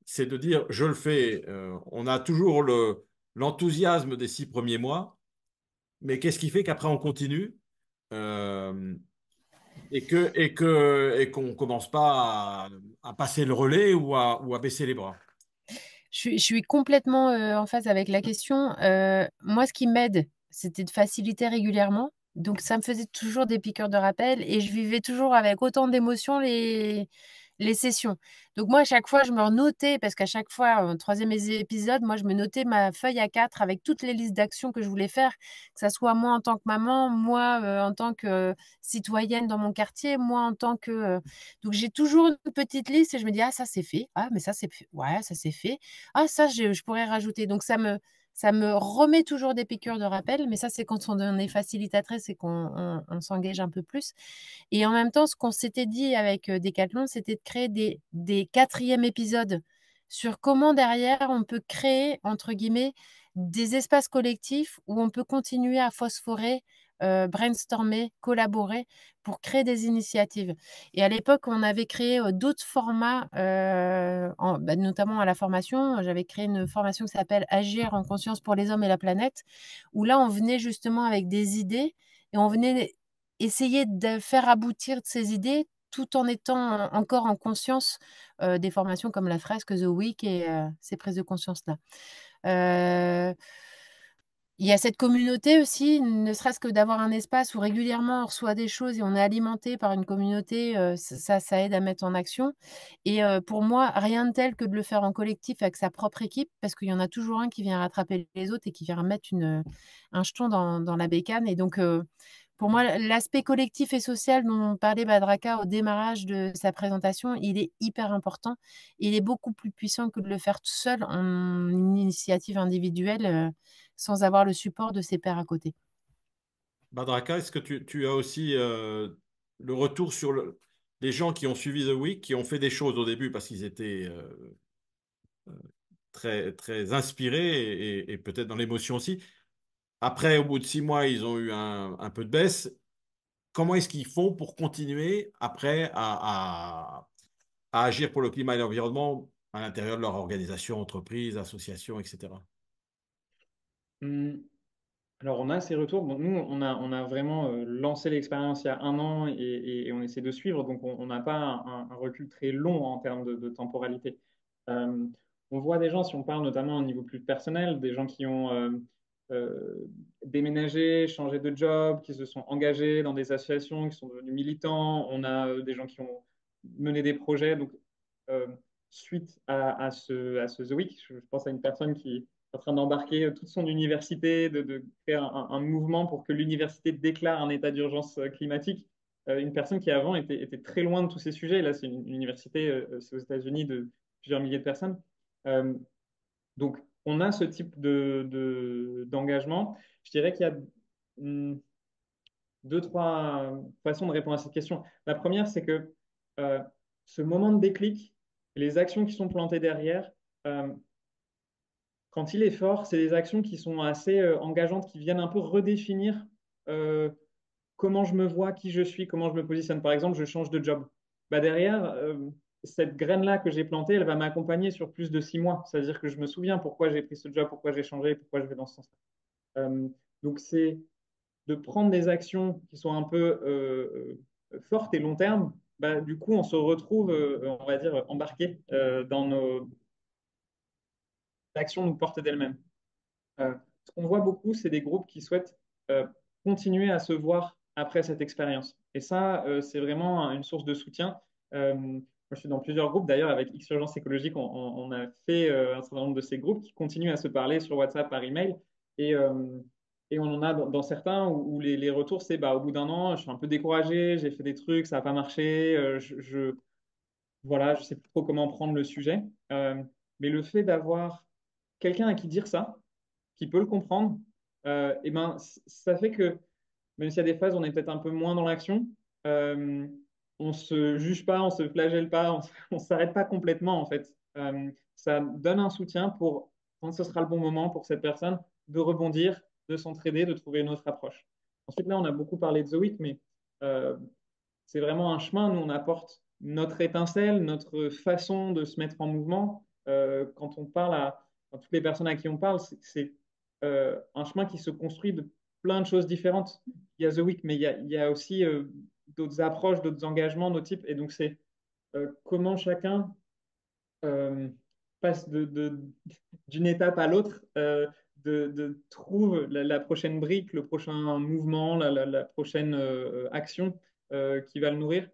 c'est de dire je le fais. On a toujours l'enthousiasme des 6 premiers mois, mais qu'est-ce qui fait qu'après on continue euh, et qu'on commence pas à passer le relais ou à baisser les bras? je suis complètement en phase avec la question. Moi, ce qui m'aide, c'était de faciliter régulièrement. Donc, ça me faisait toujours des piqûres de rappel et je vivais toujours avec autant d'émotions les sessions. Donc, moi, à chaque fois, je me notais, parce qu'à chaque fois, au troisième épisode, moi, je me notais ma feuille A4 avec toutes les listes d'actions que je voulais faire, que ça soit moi en tant que maman, moi en tant que citoyenne dans mon quartier, moi en tant que... Donc, j'ai toujours une petite liste et je me dis, ah, ça, c'est fait. Ah, mais ça, c'est fait. Ouais, ça, c'est fait. Ah, ça, je pourrais rajouter. Donc, ça me remet toujours des piqûres de rappel, mais ça, c'est quand on est facilitatrice et qu'on s'engage un peu plus. Et en même temps, ce qu'on s'était dit avec Decathlon, c'était de créer des quatrièmes épisodes sur comment derrière on peut créer, entre guillemets, des espaces collectifs où on peut continuer à phosphorer, brainstormer, collaborer pour créer des initiatives. Et à l'époque, on avait créé d'autres formats, notamment à la formation. J'avais créé une formation qui s'appelle Agir en conscience pour les hommes et la planète, où là, on venait justement avec des idées et on venait essayer de faire aboutir ces idées tout en étant encore en conscience des formations comme la fresque, The Week et ces prises de conscience-là. Euh, il y a cette communauté aussi, ne serait-ce que d'avoir un espace où régulièrement on reçoit des choses et on est alimenté par une communauté, ça aide à mettre en action. Et pour moi, rien de tel que de le faire en collectif avec sa propre équipe, parce qu'il y en a toujours un qui vient rattraper les autres et qui vient mettre un jeton dans la bécane. Et donc, pour moi, l'aspect collectif et social dont parlait Badraka au démarrage de sa présentation, il est hyper important. Il est beaucoup plus puissant que de le faire tout seul en initiative individuelle, sans avoir le support de ses pairs à côté. Badraka, est-ce que tu as aussi le retour sur les gens qui ont suivi The Week, qui ont fait des choses au début parce qu'ils étaient très, très inspirés et peut-être dans l'émotion aussi. Après, au bout de 6 mois, ils ont eu un peu de baisse. Comment est-ce qu'ils font pour continuer après à agir pour le climat et l'environnement à l'intérieur de leur organisation, entreprise, association, etc. Hum, Alors, on a ces retours. Bon, nous, on a vraiment lancé l'expérience il y a 1 an et on essaie de suivre. Donc, on n'a pas un recul très long en termes de temporalité. Euh, on voit des gens, si on parle notamment au niveau plus personnel, des gens qui ont déménagé, changé de job, qui se sont engagés dans des associations, qui sont devenus militants. On a des gens qui ont mené des projets. Donc, euh, suite à ce The Week, je pense à une personne qui en train d'embarquer toute son université, de faire un mouvement pour que l'université déclare un état d'urgence climatique. Une personne qui avant était très loin de tous ces sujets. Là, c'est une université, c'est aux États-Unis, de plusieurs milliers de personnes. Euh, donc, on a ce type d'engagement. Je dirais qu'il y a hum, deux, trois façons de répondre à cette question. La première, c'est que euh, ce moment de déclic, les actions qui sont plantées derrière, euh, quand il est fort, c'est des actions qui sont assez engageantes, qui viennent un peu redéfinir euh, comment je me vois, qui je suis, comment je me positionne. Par exemple, je change de job. Bah derrière, cette graine-là que j'ai plantée, elle va m'accompagner sur plus de 6 mois. C'est-à-dire que je me souviens pourquoi j'ai pris ce job, pourquoi j'ai changé, pourquoi je vais dans ce sens-là. Donc, c'est de prendre des actions qui sont un peu fortes et long terme. Bah, du coup, on se retrouve, on va dire, embarqué dans nos actions nous portent d'elles-mêmes. Ce qu'on voit beaucoup, c'est des groupes qui souhaitent euh, continuer à se voir après cette expérience. Et ça, c'est vraiment une source de soutien. Moi, je suis dans plusieurs groupes. D'ailleurs, avec X Urgence écologique, on a fait un certain nombre de ces groupes qui continuent à se parler sur WhatsApp, par email. Et, et on en a dans certains où les retours, c'est bah, au bout d'1 an, je suis un peu découragé, j'ai fait des trucs, ça n'a pas marché, voilà, je ne sais plus trop comment prendre le sujet. Mais le fait d'avoir quelqu'un à qui dire ça, qui peut le comprendre, et ben, ça fait que même s'il y a des phases où on est peut-être un peu moins dans l'action, on se juge pas, on se flagelle pas, on s'arrête pas complètement en fait. Ça donne un soutien pour quand ce sera le bon moment pour cette personne de rebondir, de s'entraider, de trouver une autre approche. Ensuite, là, on a beaucoup parlé de The Week, mais euh, c'est vraiment un chemin. Nous, on apporte notre étincelle, notre façon de se mettre en mouvement. Quand on parle à toutes les personnes à qui on parle, c'est un chemin qui se construit de plein de choses différentes. Il y a The Week, mais il y a aussi d'autres approches, d'autres engagements, d'autres types. Et donc, c'est comment chacun euh, passe d'une étape à l'autre, trouve la prochaine brique, le prochain mouvement, la prochaine action qui va le nourrir.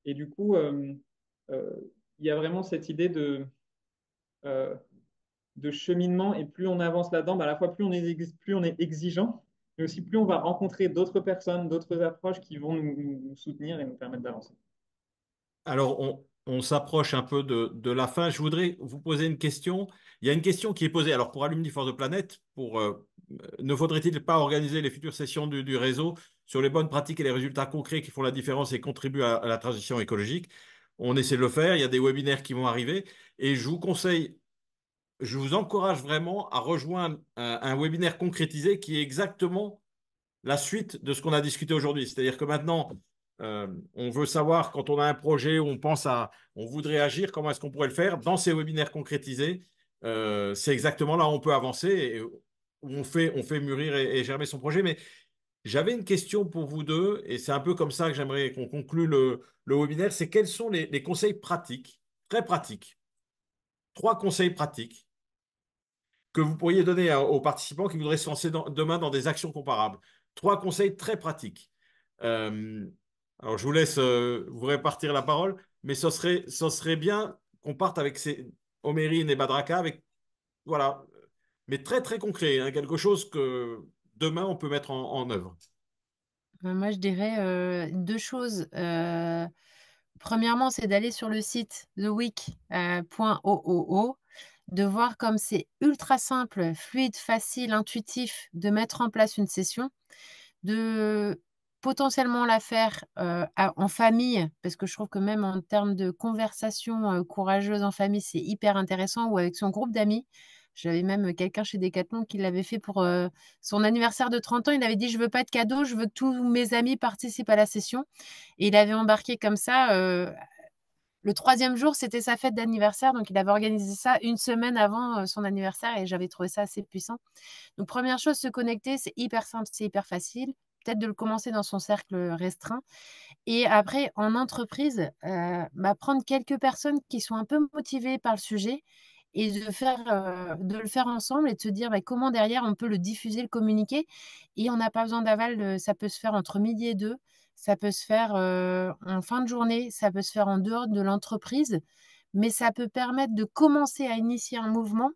Et du coup, euh, il y a vraiment cette idée euh, de cheminement. Et plus on avance là-dedans, bah, à la fois plus on est exigeant, mais aussi plus on va rencontrer d'autres personnes, d'autres approches qui vont nous soutenir et nous permettre d'avancer. Alors, on s'approche un peu de la fin. Je voudrais vous poser une question. Il y a une question qui est posée. Alors, pour Alumni for the Planet, ne faudrait-il pas organiser les futures sessions du réseau sur les bonnes pratiques et les résultats concrets qui font la différence et contribuent à la transition écologique? On essaie de le faire. Il y a des webinaires qui vont arriver. Et je vous conseille, je vous encourage vraiment à rejoindre un webinaire concrétisé qui est exactement la suite de ce qu'on a discuté aujourd'hui. C'est-à-dire que maintenant, on veut savoir quand on a un projet, on voudrait agir, comment est-ce qu'on pourrait le faire dans ces webinaires concrétisés. C'est exactement là où on peut avancer et où on fait mûrir et germer son projet. Mais j'avais une question pour vous deux et c'est un peu comme ça que j'aimerais qu'on conclue le webinaire. C'est quels sont les conseils pratiques, très pratiques, trois conseils pratiques que vous pourriez donner aux participants qui voudraient se lancer demain dans des actions comparables. Trois conseils très pratiques. Euh, alors, je vous laisse vous répartir la parole, mais ce serait bien qu'on parte avec Omérine et Badraka, avec, voilà, mais très, très concret, hein, quelque chose que demain, on peut mettre en œuvre. Moi, je dirais deux choses. Premièrement, c'est d'aller sur le site theweek.oo, de voir comme c'est ultra simple, fluide, facile, intuitif de mettre en place une session, de potentiellement la faire en famille, parce que je trouve que même en termes de conversation courageuse en famille, c'est hyper intéressant, ou avec son groupe d'amis. J'avais même quelqu'un chez Decathlon qui l'avait fait pour son anniversaire de 30 ans. Il avait dit, je veux pas de cadeau, je veux que tous mes amis participent à la session. Et il avait embarqué comme ça. Le troisième jour, c'était sa fête d'anniversaire, donc il avait organisé ça une semaine avant son anniversaire et j'avais trouvé ça assez puissant. Donc, première chose, se connecter, c'est hyper simple, c'est hyper facile. Peut-être de le commencer dans son cercle restreint. Et après, en entreprise, prendre quelques personnes qui sont un peu motivées par le sujet et de le faire ensemble et de se dire comment derrière on peut le diffuser, le communiquer. Et on n'a pas besoin d'aval, ça peut se faire entre midi et deux, ça peut se faire en fin de journée, ça peut se faire en dehors de l'entreprise, mais ça peut permettre de commencer à initier un mouvement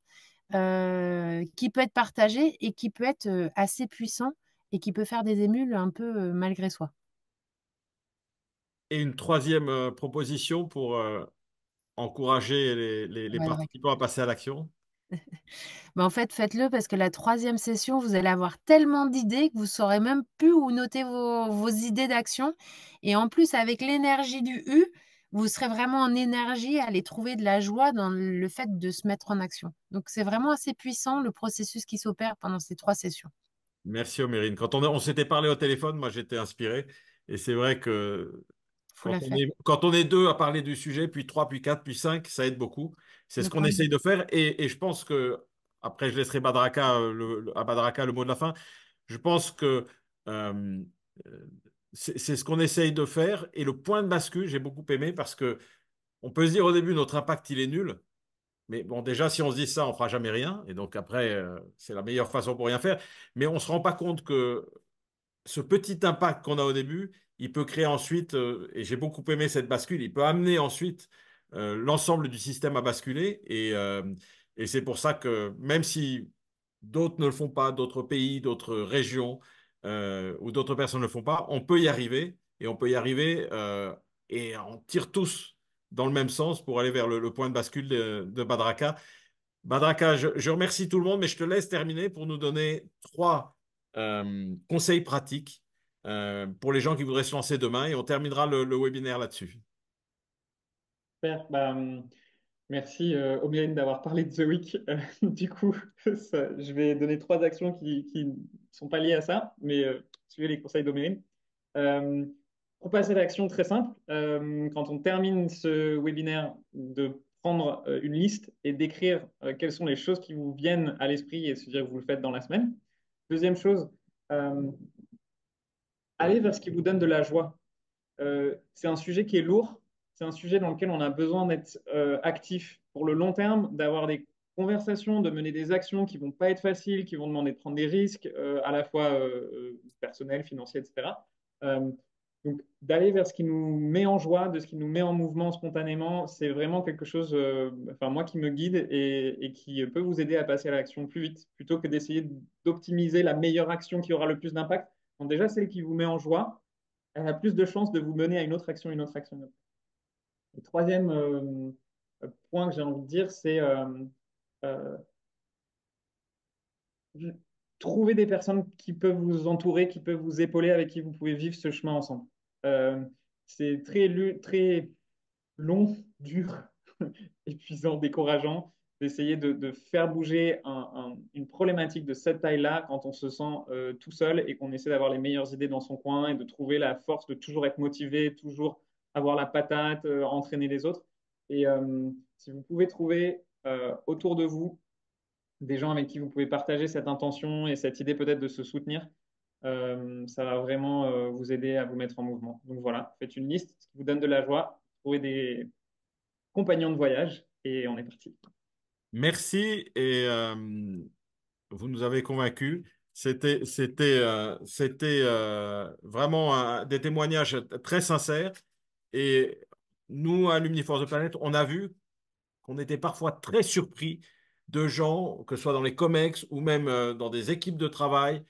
qui peut être partagé et qui peut être assez puissant et qui peut faire des émules un peu malgré soi. Et une troisième proposition pour encourager les Ouais, participants à passer à l'action. en fait, faites-le parce que la troisième session, vous allez avoir tellement d'idées que vous ne saurez même plus où noter vos idées d'action. Et en plus, avec l'énergie du U, vous serez vraiment en énergie à aller trouver de la joie dans le fait de se mettre en action. Donc, c'est vraiment assez puissant le processus qui s'opère pendant ces 3 sessions. Merci, Omérine. Quand on s'était parlé au téléphone, moi, j'étais inspiré. Et c'est vrai que Il faut la faire. quand on est deux à parler du sujet, puis trois, puis quatre, puis cinq, ça aide beaucoup. C'est ce Le qu'on point de essaye vue. de faire. Et je pense que, après, je laisserai Badraka, à Badraka le mot de la fin. Je pense que euh, euh, c'est ce qu'on essaye de faire. Et le point de bascule, j'ai beaucoup aimé parce que on peut se dire au début, notre impact, il est nul. Mais bon, déjà, si on se dit ça, on fera jamais rien. Et donc après, c'est la meilleure façon pour rien faire. Mais on ne se rend pas compte que ce petit impact qu'on a au début, il peut créer ensuite, et j'ai beaucoup aimé cette bascule, il peut amener ensuite l'ensemble du système à basculer. Et c'est pour ça que même si d'autres ne le font pas, d'autres pays, d'autres régions ou d'autres personnes ne le font pas, on peut y arriver. Et on peut y arriver et on tire tous dans le même sens pour aller vers le point de bascule de Badraka. Badraka, je remercie tout le monde, mais je te laisse terminer pour nous donner trois conseils pratiques pour les gens qui voudraient se lancer demain et on terminera le webinaire là-dessus. Super. Merci Omérine d'avoir parlé de The Week. Du coup, je vais donner 3 actions qui ne sont pas liées à ça, mais suivez les conseils d'Omérine. Euh, pour passer à l'action très simple, quand on termine ce webinaire, de prendre une liste et d'écrire quelles sont les choses qui vous viennent à l'esprit et se dire que vous le faites dans la semaine. Deuxième chose, euh, allez vers ce qui vous donne de la joie. C'est un sujet qui est lourd, c'est un sujet dans lequel on a besoin d'être actif pour le long terme, d'avoir des conversations, de mener des actions qui ne vont pas être faciles, qui vont demander de prendre des risques, à la fois personnels, financiers, etc. Euh, donc, d'aller vers ce qui nous met en joie, de ce qui nous met en mouvement spontanément, c'est vraiment quelque chose, enfin, moi, qui me guide et qui peut vous aider à passer à l'action plus vite, plutôt que d'essayer d'optimiser la meilleure action qui aura le plus d'impact. Donc, déjà, celle qui vous met en joie, elle a plus de chances de vous mener à une autre action, une autre action, une autre. Le troisième point que j'ai envie de dire, c'est euh, trouver des personnes qui peuvent vous entourer, qui peuvent vous épauler, avec qui vous pouvez vivre ce chemin ensemble. Euh, c'est très long, dur, épuisant, décourageant d'essayer de faire bouger une problématique de cette taille-là quand on se sent tout seul et qu'on essaie d'avoir les meilleures idées dans son coin et de trouver la force de toujours être motivé, toujours avoir la patate, entraîner les autres. Et si vous pouvez trouver autour de vous des gens avec qui vous pouvez partager cette intention et cette idée peut-être de se soutenir, ça va vraiment vous aider à vous mettre en mouvement. Donc voilà, faites une liste, ce qui vous donne de la joie, trouvez des compagnons de voyage et on est parti. Merci et vous nous avez convaincus. C'était vraiment des témoignages très sincères. Et nous, à l'Omniforce de Planète, on a vu qu'on était parfois très surpris de gens, que ce soit dans les COMEX ou même dans des équipes de travail,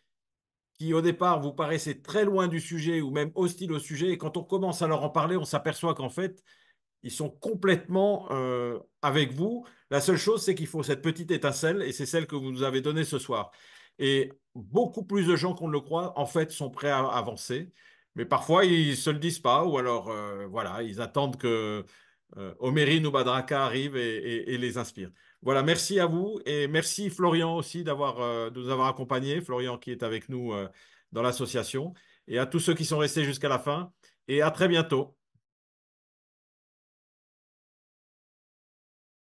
qui au départ vous paraissaient très loin du sujet ou même hostiles au sujet. Et quand on commence à leur en parler, on s'aperçoit qu'en fait, ils sont complètement avec vous. La seule chose, c'est qu'il faut cette petite étincelle et c'est celle que vous nous avez donnée ce soir. Et beaucoup plus de gens qu'on ne le croit, en fait, sont prêts à avancer. Mais parfois, ils ne se le disent pas ou alors, voilà, ils attendent que Omérine ou Badraka arrivent et les inspirent. Voilà, merci à vous et merci Florian aussi de nous avoir accompagnés. Florian qui est avec nous dans l'association et à tous ceux qui sont restés jusqu'à la fin et à très bientôt.